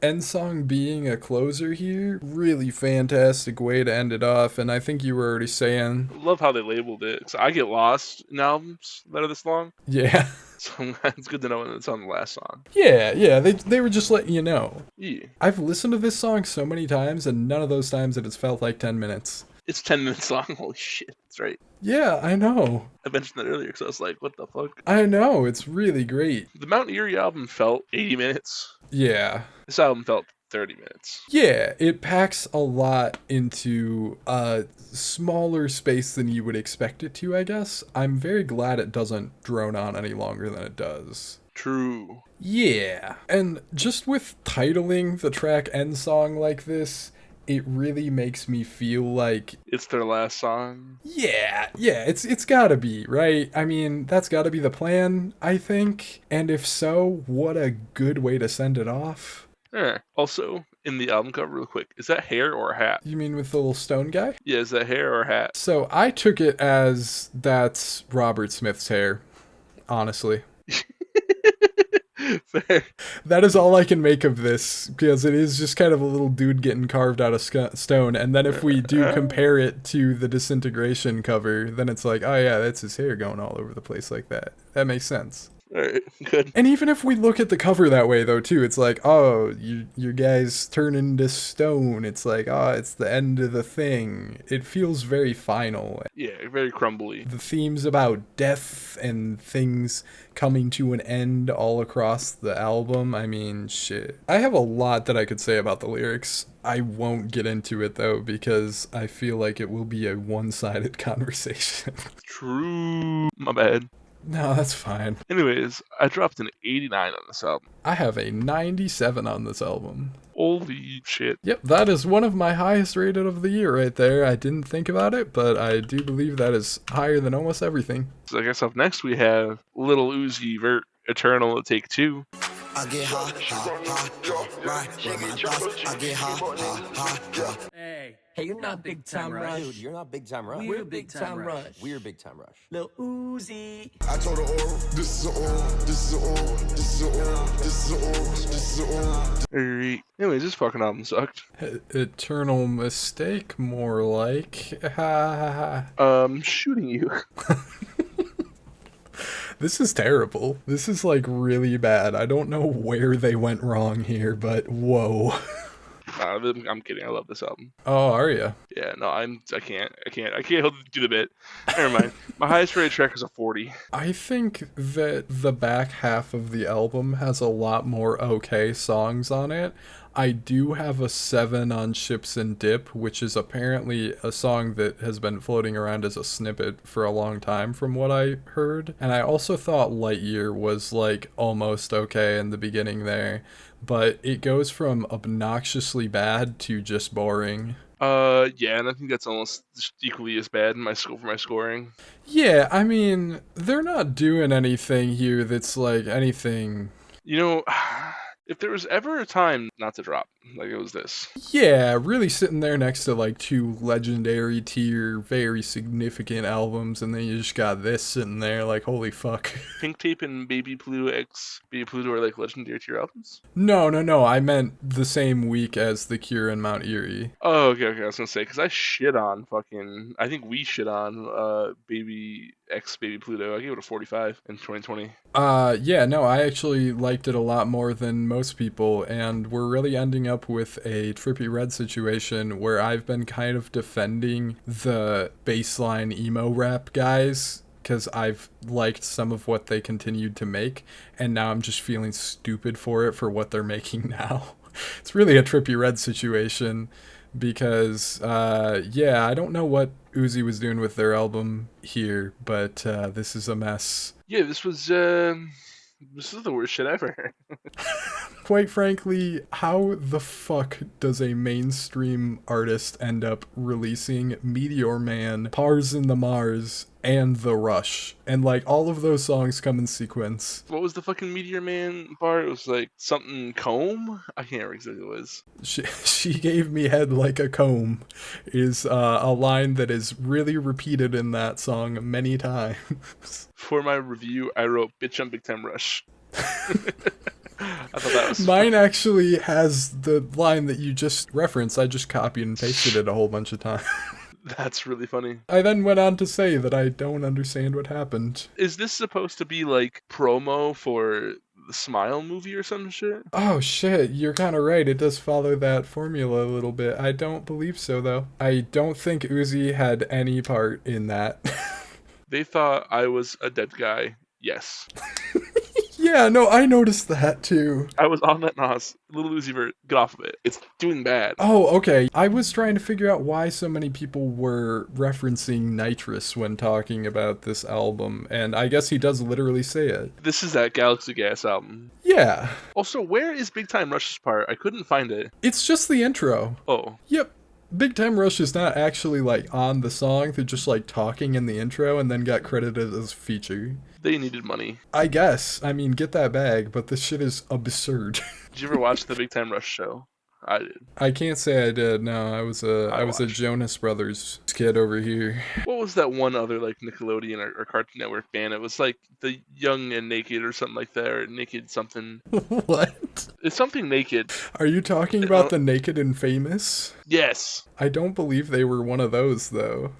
End song being a closer here, really fantastic way to end it off, and I think you were already saying... I love how they labeled it, because I get lost in albums that are this long. Yeah. So it's good to know when it's on the last song. Yeah, they were just letting you know. Yeah. I've listened to this song so many times, and none of those times that it's felt like 10 minutes. It's 10 minutes long. Holy shit, that's right. Yeah, I know. I mentioned that earlier because I was like, what the fuck? I know, it's really great. The Mount Eerie album felt 80 minutes. Yeah. This album felt 30 minutes. Yeah, it packs a lot into a smaller space than you would expect it to, I guess. I'm very glad it doesn't drone on any longer than it does. True. Yeah. And just with titling the track End Song like this, it really makes me feel like it's their last song. Yeah, it's gotta be, right? I mean, that's gotta be the plan, I think. And if so, what a good way to send it off. Also, in the album cover, real quick, is that hair or a hat? You mean with the little stone guy? Yeah, is that hair or a hat? So I took it as that's Robert Smith's hair, honestly. Fair. That is all I can make of this, because it is just kind of a little dude getting carved out of stone, and then if we do compare it to the Disintegration cover, then it's like, oh yeah, that's his hair going all over the place like that. That makes sense. Alright, good. And even if we look at the cover that way, though, too, it's like, oh, your guys turn into stone. It's like, oh, it's the end of the thing. It feels very final. Yeah, very crumbly. The themes about death and things coming to an end all across the album. I mean, shit. I have a lot that I could say about the lyrics. I won't get into it, though, because I feel like it will be a one-sided conversation. True. My bad. No, that's fine. Anyways, I dropped an 89 on this album. I have a 97 on this album. Holy shit. Yep, that is one of my highest rated of the year right there. I didn't think about it, but I do believe that is higher than almost everything. So I guess up next we have Lil Uzi Vert, Eternal, Take 2. I get high, right with my thoughts. I get high. Hey, you're not Big Time Rush. Dude, you're not Big Time Rush. We're Big Time Rush. We're Big Time Rush. Lil Uzi. I told her oral, this is an oral, this is an oral, this is an oral, this is an oral, this is an oral. Alright. Anyways, this fucking album sucked. Eternal mistake, more like. Ha ha ha. Shooting you. This is terrible. This is like really bad. I don't know where they went wrong here, but whoa. I'm kidding. I love this album. Oh, are ya? Yeah, no, I can't do the bit. Never mind. My highest rated track is a 40. I think that the back half of the album has a lot more okay songs on it. I do have a 7 on Ships and Dip, which is apparently a song that has been floating around as a snippet for a long time from what I heard. And I also thought Lightyear was like almost okay in the beginning there, but it goes from obnoxiously bad to just boring. Yeah, and I think that's almost equally as bad in for my scoring. Yeah, I mean, they're not doing anything here that's like anything. If there was ever a time not to drop, like it was this. Yeah, really sitting there next to like 2 legendary tier, very significant albums, and then you just got this sitting there like, holy fuck. Pink Tape and Baby Pluto X Baby Pluto are like legendary tier albums? No, I meant the same week as The Cure and Mount Eerie. Oh, okay, I was gonna say, because I think we shit on Baby X Baby Pluto. I gave it a 45 in 2020. Yeah, no, I actually liked it a lot more than most people, and we're really ending up with a Trippie Redd situation where I've been kind of defending the baseline emo rap guys because I've liked some of what they continued to make, and now I'm just feeling stupid for it for what they're making now. It's really a Trippie Redd situation because, I don't know what Uzi was doing with their album here, but this is a mess. Yeah, this was This is the worst shit ever. Quite frankly, how the fuck does a mainstream artist end up releasing Meteor Man, Pars in the Mars, and The Rush? And like all of those songs come in sequence. What was the fucking Meteor Man bar? It was like something comb? I can't remember exactly what it was. She gave me head like a comb is a line that is really repeated in that song many times. For my review, I wrote bitch on Big Time Rush. I thought that was Mine actually has the line that you just referenced. I just copied and pasted it a whole bunch of times. That's really funny. I then went on to say that I don't understand what happened. Is this supposed to be like promo for the Smile movie or some shit? Oh shit, you're kind of right. It does follow that formula a little bit. I don't believe so, though. I don't think Uzi had any part in that. They thought I was a dead guy. Yes. Yeah, no, I noticed that too. I was on that Nas. Lil Uzi Vert, get off of it. It's doing bad. Oh, okay. I was trying to figure out why so many people were referencing nitrous when talking about this album, and I guess he does literally say it. This is that Galaxy Gas album. Yeah. Also, where is Big Time Rush's part? I couldn't find it. It's just the intro. Oh. Yep. Big Time Rush is not actually like on the song. They're just like talking in the intro and then got credited as feature. They needed money. I guess. I mean, get that bag, but this shit is absurd. Did you ever watch the Big Time Rush show? I did. I can't say I did. No, I was a watched. Jonas Brothers kid over here. What was that one other like Nickelodeon or Cartoon Network band? It was like the Young and Naked or something like that, or Naked something. What? It's something naked. Are you talking about the Naked and Famous? Yes. I don't believe they were one of those, though.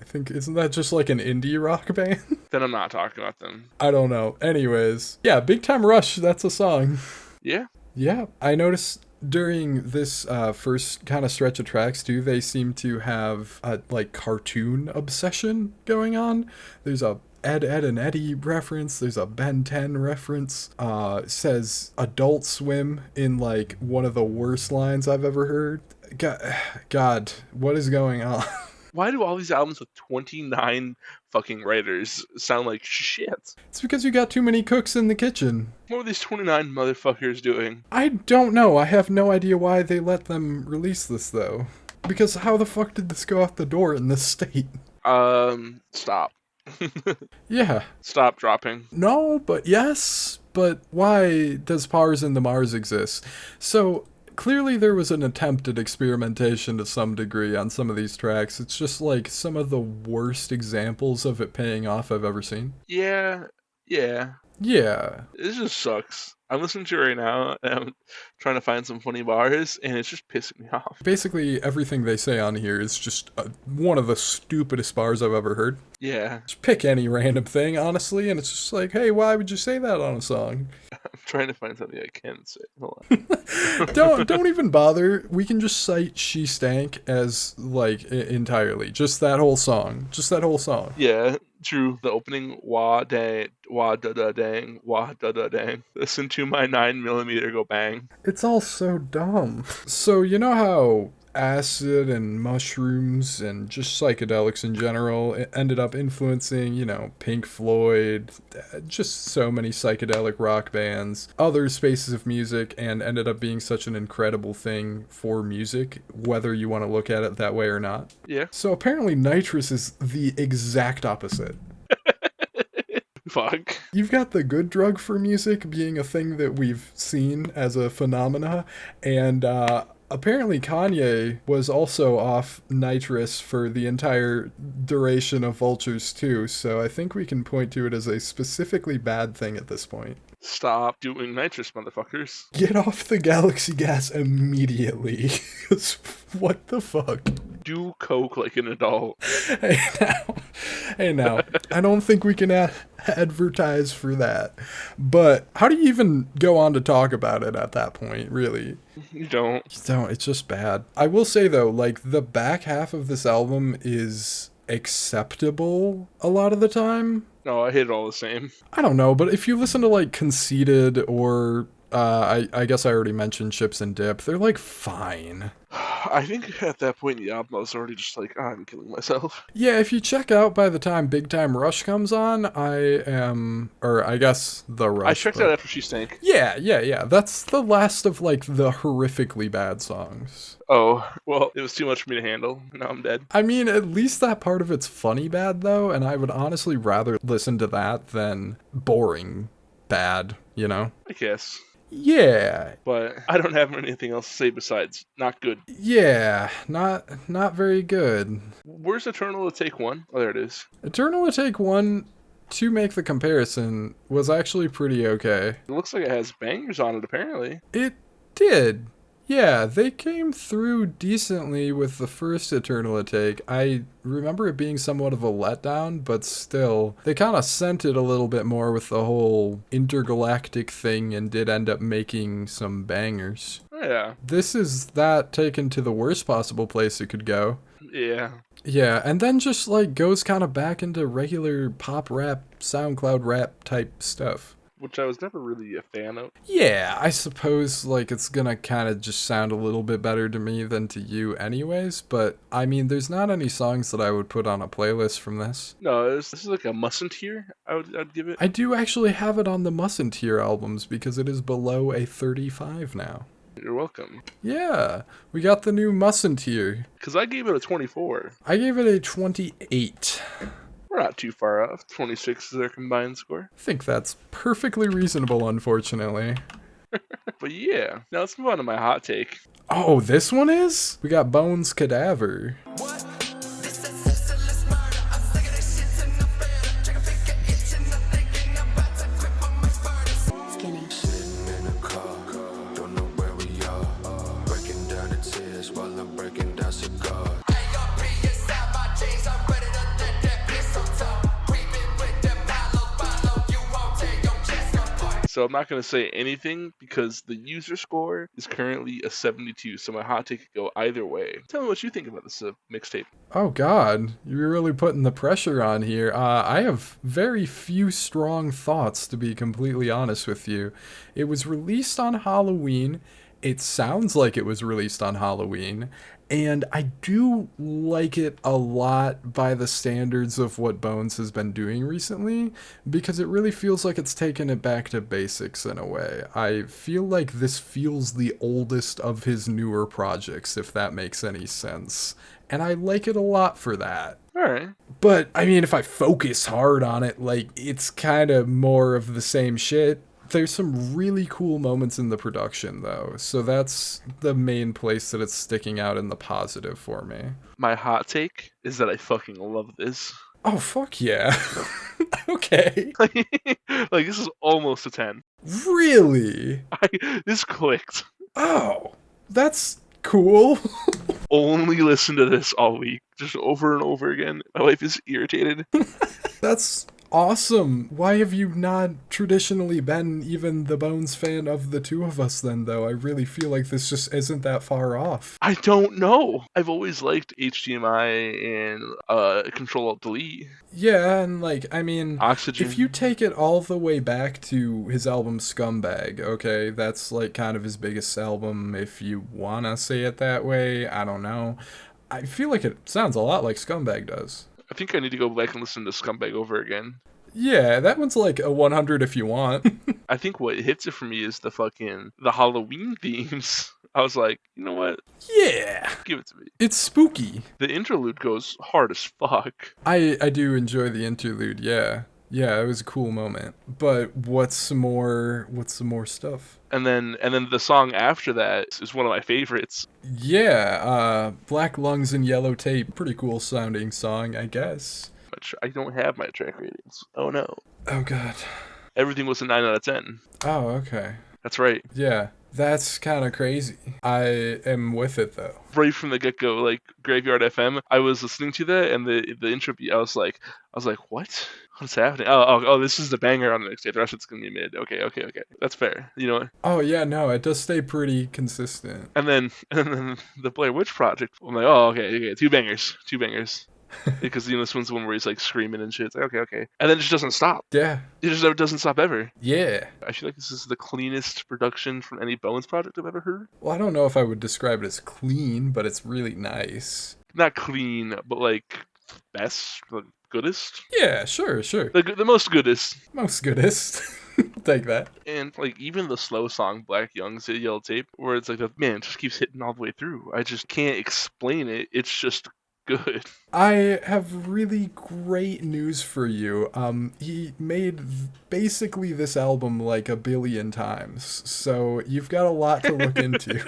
I think, isn't that just like an indie rock band? Then I'm not talking about them. I don't know. Anyways, yeah, Big Time Rush, that's a song. Yeah. Yeah, I noticed during this first kind of stretch of tracks too, they seem to have a like cartoon obsession going on. There's a Ed and Eddie reference. There's a Ben 10 reference. Says Adult Swim in like one of the worst lines I've ever heard. God, what is going on? Why do all these albums with 29 fucking writers sound like shit? It's because you got too many cooks in the kitchen. What were these 29 motherfuckers doing? I don't know. I have no idea why they let them release this, though. Because how the fuck did this go out the door in this state? Stop. Yeah. Stop dropping. No, but yes. But why does Pars in the Mars exist? So, clearly there was an attempt at experimentation to some degree on some of these tracks. It's just like some of the worst examples of it paying off I've ever seen. Yeah. Yeah. It just sucks. I'm listening to it right now, and I'm trying to find some funny bars, and it's just pissing me off. Basically, everything they say on here is just one of the stupidest bars I've ever heard. Yeah. Just pick any random thing, honestly, and it's just like, hey, why would you say that on a song? I'm trying to find something I can say. Hold on. Don't even bother. We can just cite She Stank as, like, entirely. Just that whole song. Yeah, true. The opening, wah dang, wah da da dang, wah da da dang. Listen to my 9mm go bang. It's all so dumb. So, you know how acid and mushrooms and just psychedelics in general ended up influencing, you know, Pink Floyd, just so many psychedelic rock bands, other spaces of music, and ended up being such an incredible thing for music, whether you want to look at it that way or not. Yeah. So apparently nitrous is the exact opposite. Fuck. You've got the good drug for music being a thing that we've seen as a phenomena, and apparently Kanye was also off nitrous for the entire duration of Vultures too, so I think we can point to it as a specifically bad thing at this point. Stop doing nitrous, motherfuckers. Get off the Galaxy Gas immediately. 'Cause what the fuck? Do coke like an adult. Hey now, I don't think we can advertise for that. But how do you even go on to talk about it at that point, really? You don't. It's just bad. I will say though, like, the back half of this album is acceptable a lot of the time. No, I hate it all the same. I don't know, but if you listen to like Conceited or I guess I already mentioned Chips and Dip, they're like fine. I think at that point in the album, I was already just like, I'm killing myself. Yeah, if you check out by the time Big Time Rush comes on, I am, or I guess The Rush. I checked out after she stank. Yeah. That's the last of like the horrifically bad songs. Oh, well, it was too much for me to handle. Now I'm dead. I mean, at least that part of it's funny bad though, and I would honestly rather listen to that than boring bad, you know? I guess. Yeah. But I don't have anything else to say besides not good. Yeah, not very good. Where's Eternal Take 1? Oh, there it is. Eternal Take 1, to make the comparison, was actually pretty okay. It looks like it has bangers on it, apparently. It did. Yeah, they came through decently with the first Eternal Take. I remember it being somewhat of a letdown, but still, they kind of sent it a little bit more with the whole intergalactic thing and did end up making some bangers. Oh, yeah. This is that taken to the worst possible place it could go. Yeah. Yeah, and then just like goes kind of back into regular pop rap, SoundCloud rap type stuff. Which I was never really a fan of. Yeah, I suppose like it's gonna kind of just sound a little bit better to me than to you anyways, but I mean there's not any songs that I would put on a playlist from this. No, this is like a mustn't hear, I'd give it. I do actually have it on the Mustn't Hear albums because it is below a 35 now. You're welcome. Yeah, we got the new Mustn't Hear. Because I gave it a 24. I gave it a 28. We're not too far off. 26 is their combined score. I think that's perfectly reasonable, unfortunately. But yeah, now let's move on to my hot take. Oh, this one is? We got Bones Cadaver. Skinny. Sitting in a car, don't know where we are. Breaking down the tears while I'm breaking down cigars. So I'm not going to say anything because the user score is currently a 72, so my hot take could go either way. Tell me what you think about this mixtape. Oh god, you're really putting the pressure on here. I have very few strong thoughts, to be completely honest with you. It was released on Halloween. It sounds like it was released on Halloween. And I do like it a lot by the standards of what Bones has been doing recently, because it really feels like it's taken it back to basics in a way. I feel like this feels the oldest of his newer projects, if that makes any sense. And I like it a lot for that. Alright. But, I mean, if I focus hard on it, like, it's kind of more of the same shit. There's some really cool moments in the production, though, so that's the main place that it's sticking out in the positive for me. My hot take is that I fucking love this. Oh, fuck yeah. Okay. Like, this is almost a 10. Really? This clicked. Oh, that's cool. Only listen to this all week, just over and over again. My wife is irritated. That's awesome. Why have you not traditionally been even the Bones fan of the two of us then, though? I really feel like this just isn't that far off. I don't know. I've always liked HDMI and Control-Alt-Delete. Yeah, and like, I mean, Oxygen. if you take it all the way back to his album Scumbag, okay, that's like kind of his biggest album, if you wanna say it that way, I don't know. I feel like it sounds a lot like Scumbag does. I think I need to go back and listen to Scumbag over again. Yeah, that one's like a 100 if you want. I think what hits it for me is the Halloween themes. I was like, you know what? Yeah, Give it to me. it's spooky. The interlude goes hard as fuck. I do enjoy the interlude, yeah. Yeah, it was a cool moment. But what's some more stuff? And then the song after that is one of my favorites. Yeah, Black Lungs and Yellow Tape. Pretty cool sounding song, I guess. Which I don't have my track ratings. Oh no. Oh god. Everything was a 9 out of 10. Oh, okay. That's right. Yeah, that's kind of crazy. I am with it though. Right from the get-go, like Graveyard FM, I was listening to that and the intro beat, I was like, what? What's happening? Oh, this is the banger on the next day. The rest of it's gonna be mid. Okay. That's fair. You know what? Oh yeah, no, it does stay pretty consistent. And then the Blair Witch Project, I'm like, oh, okay, two bangers. because this one's the one where he's like screaming and shit. It's like okay, and then it just doesn't stop. Yeah. It just doesn't stop ever. Yeah. I feel like this is the cleanest production from any Bones project I've ever heard. Well, I don't know if I would describe it as clean, but it's really nice. Not clean, but like best, like goodest. Yeah, sure. The most goodest. Most goodest. Take that. And like even the slow song Black Young's Yellow Tape, where it's like man, it just keeps hitting all the way through. I just can't explain it. It's just good. I have really great news for you. He made basically this album like 1 billion times, so you've got a lot to look into.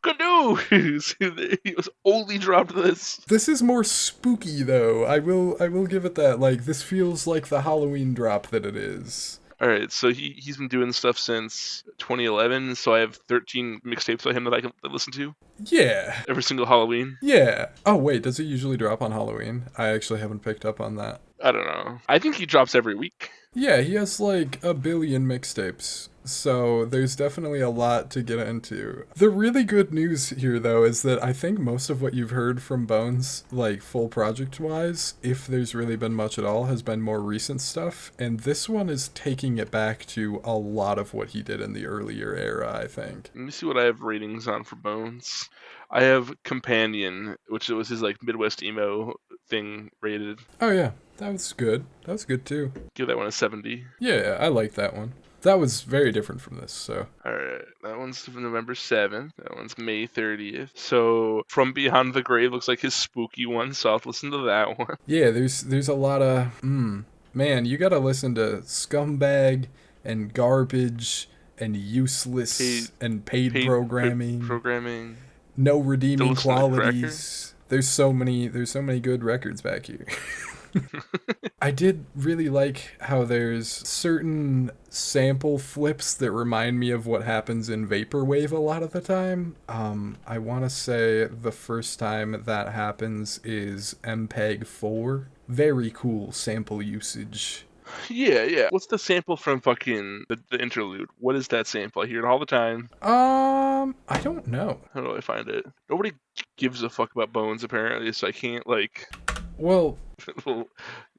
Good news! He was only dropped this. This is more spooky though. I will give it that. Like, this feels like the Halloween drop that it is. Alright, so he's been doing stuff since 2011, so I have 13 mixtapes by him that I can listen to Yeah. every single Halloween. Yeah. Oh wait, does it usually drop on Halloween? I actually haven't picked up on that. I don't know. I think he drops every week. Yeah, he has like 1 billion mixtapes, so there's definitely a lot to get into. The really good news here, though, is that I think most of what you've heard from Bones, like full project-wise, if there's really been much at all, has been more recent stuff, and this one is taking it back to a lot of what he did in the earlier era, I think. Let me see what I have ratings on for Bones. I have Companion, which was his like Midwest emo thing rated. Oh yeah, that was good. That was good too. Give that one a 70. Yeah, I like that one. That was very different from this, so. Alright, that one's November 7th. That one's May 30th. So, From Beyond the Grave looks like his spooky one, so I'll listen to that one. Yeah, there's a lot of, man, you gotta listen to Scumbag and Garbage and Useless and paid programming. Programming. No redeeming Don't listen to qualities. There's so many good records back here. I did really like how there's certain sample flips that remind me of what happens in Vaporwave a lot of the time. I want to say the first time that happens is MPEG 4. Very cool sample usage. Yeah. What's the sample from fucking the interlude? What is that sample? I hear it all the time. I don't know. How do I find it? Nobody gives a fuck about Bones apparently, so I can't like Well,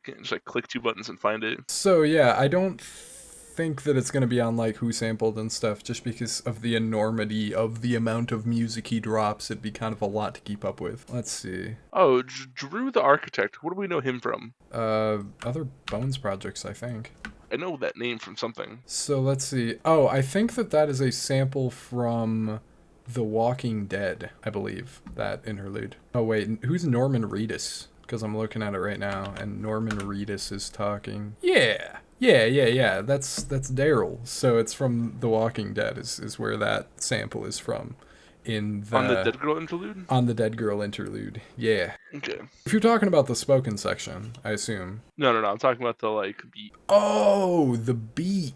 can't just like click 2 buttons and find it. so yeah, I don't think that it's going to be on like Who Sampled and stuff just because of the enormity of the amount of music he drops. It'd be kind of a lot to keep up with. Let's see. Oh, Drew the Architect. What do we know him from? Other Bones projects, I think. I know that name from something. So let's see. Oh, I think that is a sample from The Walking Dead, I believe, that interlude. Oh wait, who's Norman Reedus? Because I'm looking at it right now, and Norman Reedus is talking. Yeah. That's Daryl. So it's from The Walking Dead is where that sample is from. On the Dead Girl interlude? On the Dead Girl interlude. Yeah. Okay. If you're talking about the spoken section, I assume. No. I'm talking about the like beat. Oh, the beat.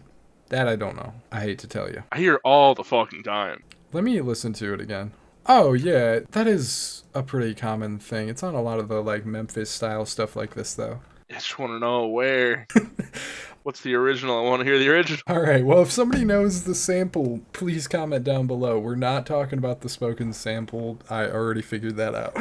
That I don't know. I hate to tell you. I hear it all the fucking time. Let me listen to it again. Oh, yeah. That is a pretty common thing. It's on a lot of the like Memphis style stuff like this though. I just want to know where. What's the original? I want to hear the original. All right. Well, if somebody knows the sample, please comment down below. We're not talking about the spoken sample. I already figured that out.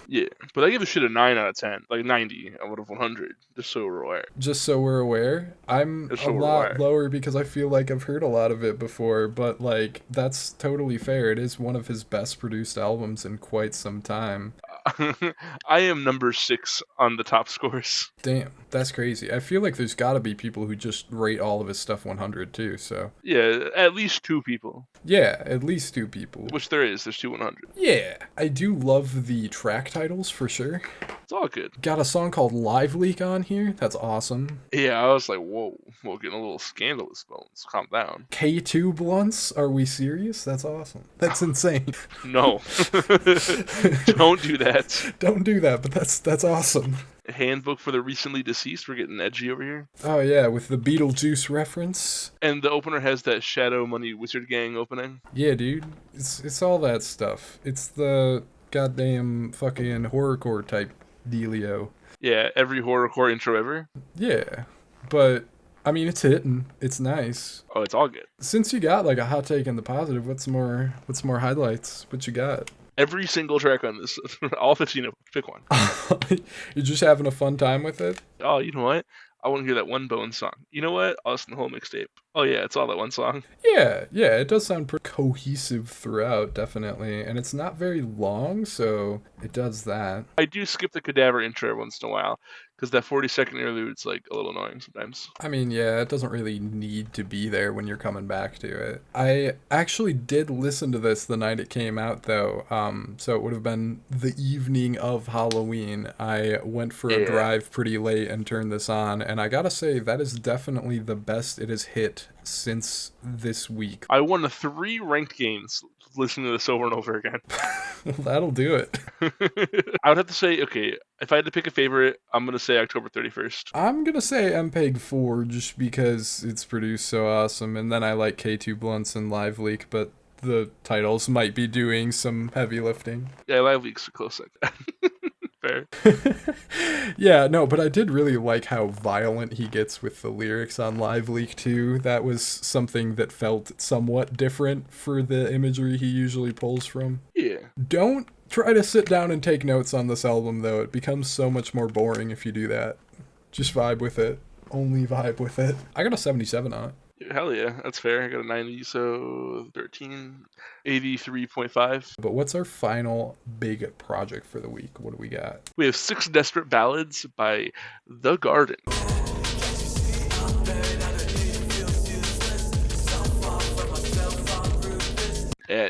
Yeah, but I give a shit a 9 out of 10. Like 90 out of 100. Just so we're aware. Just so we're aware. I'm Just a so we're lot aware. lower because I feel like I've heard a lot of it before, but like that's totally fair. It is one of his best produced albums in quite some time. I am number 6 on the top scores. Damn, that's crazy. I feel like there's got to be people who just rate all of his stuff 100 too, so. Yeah, at least 2 people. Yeah, at least 2 people. Which there is. There's 2 100. Yeah, I do love the track titles for sure. It's all good. Got a song called Live Leak on here. That's awesome. Yeah, I was like, whoa, getting a little scandalous, Bones. Calm down. K2 blunts? Are we serious? That's awesome. That's insane. No. Don't do that. Don't do that, but that's awesome. Handbook for the recently deceased. We're getting edgy over here. Oh yeah, with the Beetlejuice reference. And the opener has that Shadow Money Wizard Gang opening. Yeah, dude. It's all that stuff. It's the goddamn fucking horrorcore type dealio. Yeah, every horrorcore intro ever. Yeah, but I mean, it's hitting. It's nice. Oh, it's all good. Since you got like a hot take in the positive, what's more highlights? What you got? Every single track on this, all 15 of them. Pick one. You're just having a fun time with it? Oh, you know what? I want to hear that one Bones song. You know what? I'll listen to the whole mixtape. Oh yeah, it's all that one song. Yeah, it does sound pretty cohesive throughout, definitely. And it's not very long, so it does that. I do skip the Cadaver intro every once in a while, because that 40-second interlude's like a little annoying sometimes. I mean, yeah, it doesn't really need to be there when you're coming back to it. I actually did listen to this the night it came out, though. So it would have been the evening of Halloween. I went for a drive pretty late and turned this on, and I gotta say, that is definitely the best it has hit since this week. I won 3 ranked games listening to this over and over again. That'll do it. I would have to say, okay, if I had to pick a favorite, I'm going to say October 31st. I'm gonna say MPEG 4 just because it's produced so awesome, and then I like K2 Blunts and Live Leak, but the titles might be doing some heavy lifting. Yeah, Live Leak's a close second. Fair. Yeah, no, but I did really like how violent he gets with the lyrics on Live Leak too. That was something that felt somewhat different for the imagery he usually pulls from. Yeah. Don't try to sit down and take notes on this album, though. It becomes so much more boring if you do that. Just vibe with it. Only vibe with it. I got a 77 on it. Hell yeah, that's fair. I got a 90, so 13, 83.5. But what's our final big project for the week? What do we got? We have 6 Desperate Ballads by The Garden.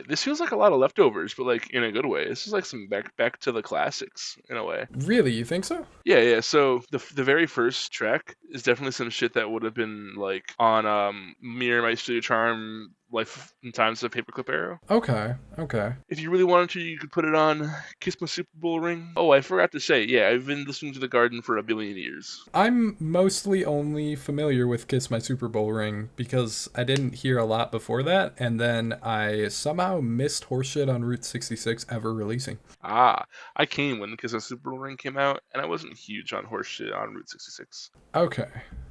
This feels like a lot of leftovers, but like in a good way. This is like some back to the classics in a way. Really, you think so? Yeah. So the very first track is definitely some shit that would have been like on Mirror My Studio Charm, Life and Times of Paperclip Arrow. Okay. If you really wanted to, you could put it on Kiss My Super Bowl Ring. Oh, I forgot to say, yeah, I've been listening to The Garden for a billion years. I'm mostly only familiar with Kiss My Super Bowl Ring because I didn't hear a lot before that, and then I somehow missed Horseshit on Route 66 ever releasing. I came when Kiss My Super Bowl Ring came out, and I wasn't huge on Horseshit on Route 66. Okay.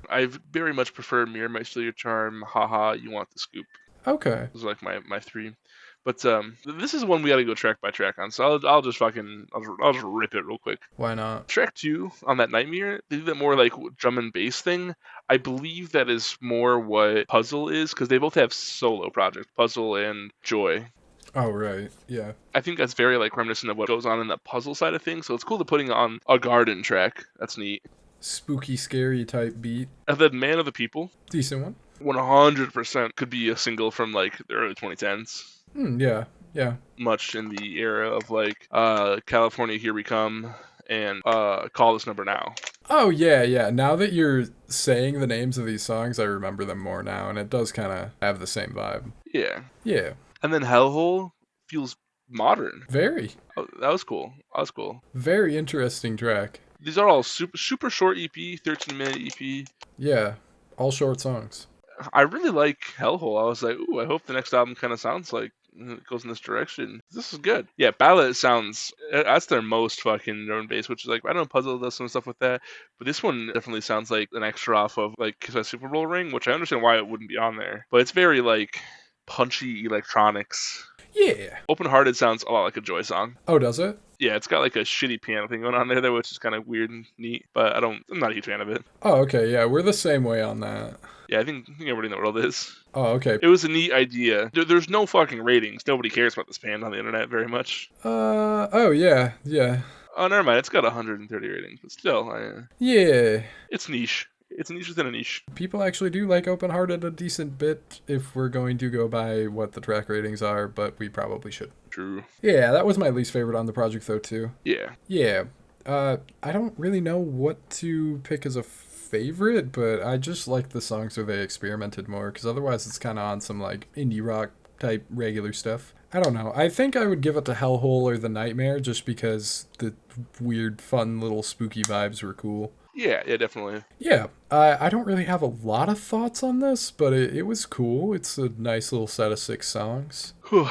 I very much prefer Mirror My Studio Charm, Haha, You Want the Scoop. Okay. Those are like my 3. But this is one we got to go track by track on. So I'll just rip it real quick. Why not? Track 2 on that Nightmare, they do that more like drum and bass thing. I believe that is more what Puzzle is, because they both have solo projects, Puzzle and Joy. Oh, right. Yeah. I think that's very like reminiscent of what goes on in the Puzzle side of things. So it's cool to putting on a Garden track. That's neat. Spooky, scary type beat. And then Man of the People. Decent one. 100% could be a single from like the early 2010s. Yeah. Much in the era of like California Here We Come and Call This Number Now. Oh, yeah. Now that you're saying the names of these songs, I remember them more now, and it does kind of have the same vibe. Yeah. And then Hellhole feels modern. Very. Oh, that was cool. Very interesting track. These are all super short EP, 13-minute EP. Yeah, all short songs. I really like Hellhole. I was like, ooh, I hope the next album kind of sounds like it goes in this direction. This is good. Yeah, Ballad sounds, that's their most fucking drum and bass, which is like, I know Puzzle does some stuff with that, but this one definitely sounds like an extra off of like Kiss My Super Bowl Ring, which I understand why it wouldn't be on there, but it's very like punchy electronics. Yeah. Open Hearted sounds a lot like a Joy song. Oh, does it? Yeah, it's got like a shitty piano thing going on there, though, which is kind of weird and neat, but I'm not a huge fan of it. Oh, okay, yeah, we're the same way on that. Yeah, I think everybody knows what it is. Oh, okay. It was a neat idea. There's no fucking ratings. Nobody cares about this band on the internet very much. Oh, yeah. Oh, never mind. It's got 130 ratings, but still, Yeah. It's niche. It's a niche within a niche. People actually do like Open Hearted a decent bit if we're going to go by what the track ratings are, but we probably should. True. Yeah, that was my least favorite on the project, though, too. Yeah. I don't really know what to pick as a favorite, but I just like the songs where they experimented more, because otherwise it's kind of on some, like, indie rock type regular stuff. I don't know. I think I would give it to Hellhole or The Nightmare, just because the weird, fun, little spooky vibes were cool. Yeah, definitely. Yeah, I don't really have a lot of thoughts on this, but it was cool. It's a nice little set of 6 songs. Whew.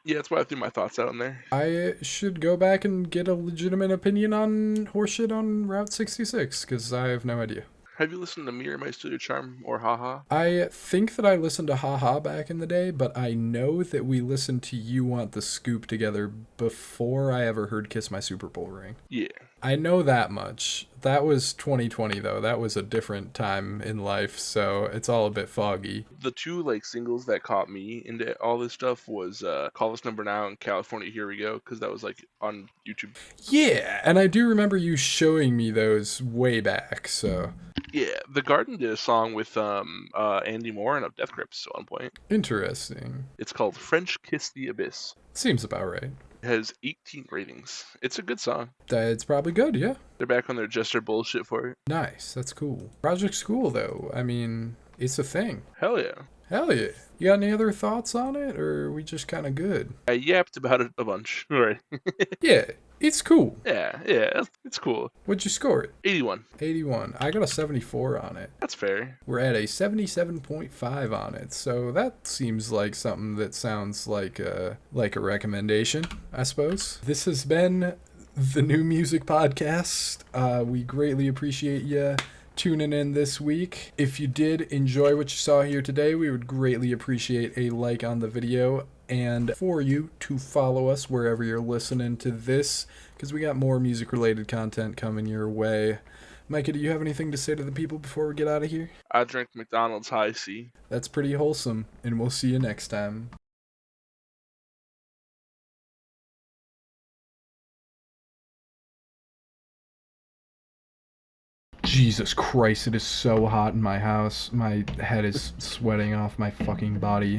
Yeah, that's why I threw my thoughts out on there. I should go back and get a legitimate opinion on Horseshit on Route 66, because I have no idea. Have you listened to Mirror My Studio Charm or Haha? I think that I listened to Haha back in the day, but I know that we listened to You Want the Scoop together before I ever heard Kiss My Super Bowl Ring. Yeah. I know that much. That was 2020 though. That was a different time in life, so it's all a bit foggy. The two like singles that caught me into all this stuff was Call This Number Now and California Here We Go, because that was like on YouTube. Yeah, and I do remember you showing me those way back, so Yeah, The Garden did a song with Andy Moore and Death Grips at one point. interesting. It's called French Kiss the Abyss. Seems about right. It has 18 ratings. It's a good song. That's probably good, yeah. They're back on their Jester bullshit for it. Nice, that's cool. Project's cool though. I mean, it's a thing. Hell yeah. Hell yeah. You got any other thoughts on it, or are we just kind of good? I yapped about it a bunch. All right. Yeah, it's cool. Yeah, it's cool. What'd you score it? 81. 81. I got a 74 on it. That's fair. We're at a 77.5 on it, so that seems like something that sounds like a recommendation, I suppose. This has been the New Music Podcast. We greatly appreciate you tuning in this week. If you did enjoy what you saw here today, we would greatly appreciate a like on the video, and for you to follow us wherever you're listening to this, because we got more music related content coming your way. Micah, do you have anything to say to the people before we get out of here? I drank McDonald's High C. That's pretty wholesome, and we'll see you next time. Jesus Christ, it is so hot in my house. My head is sweating off my fucking body.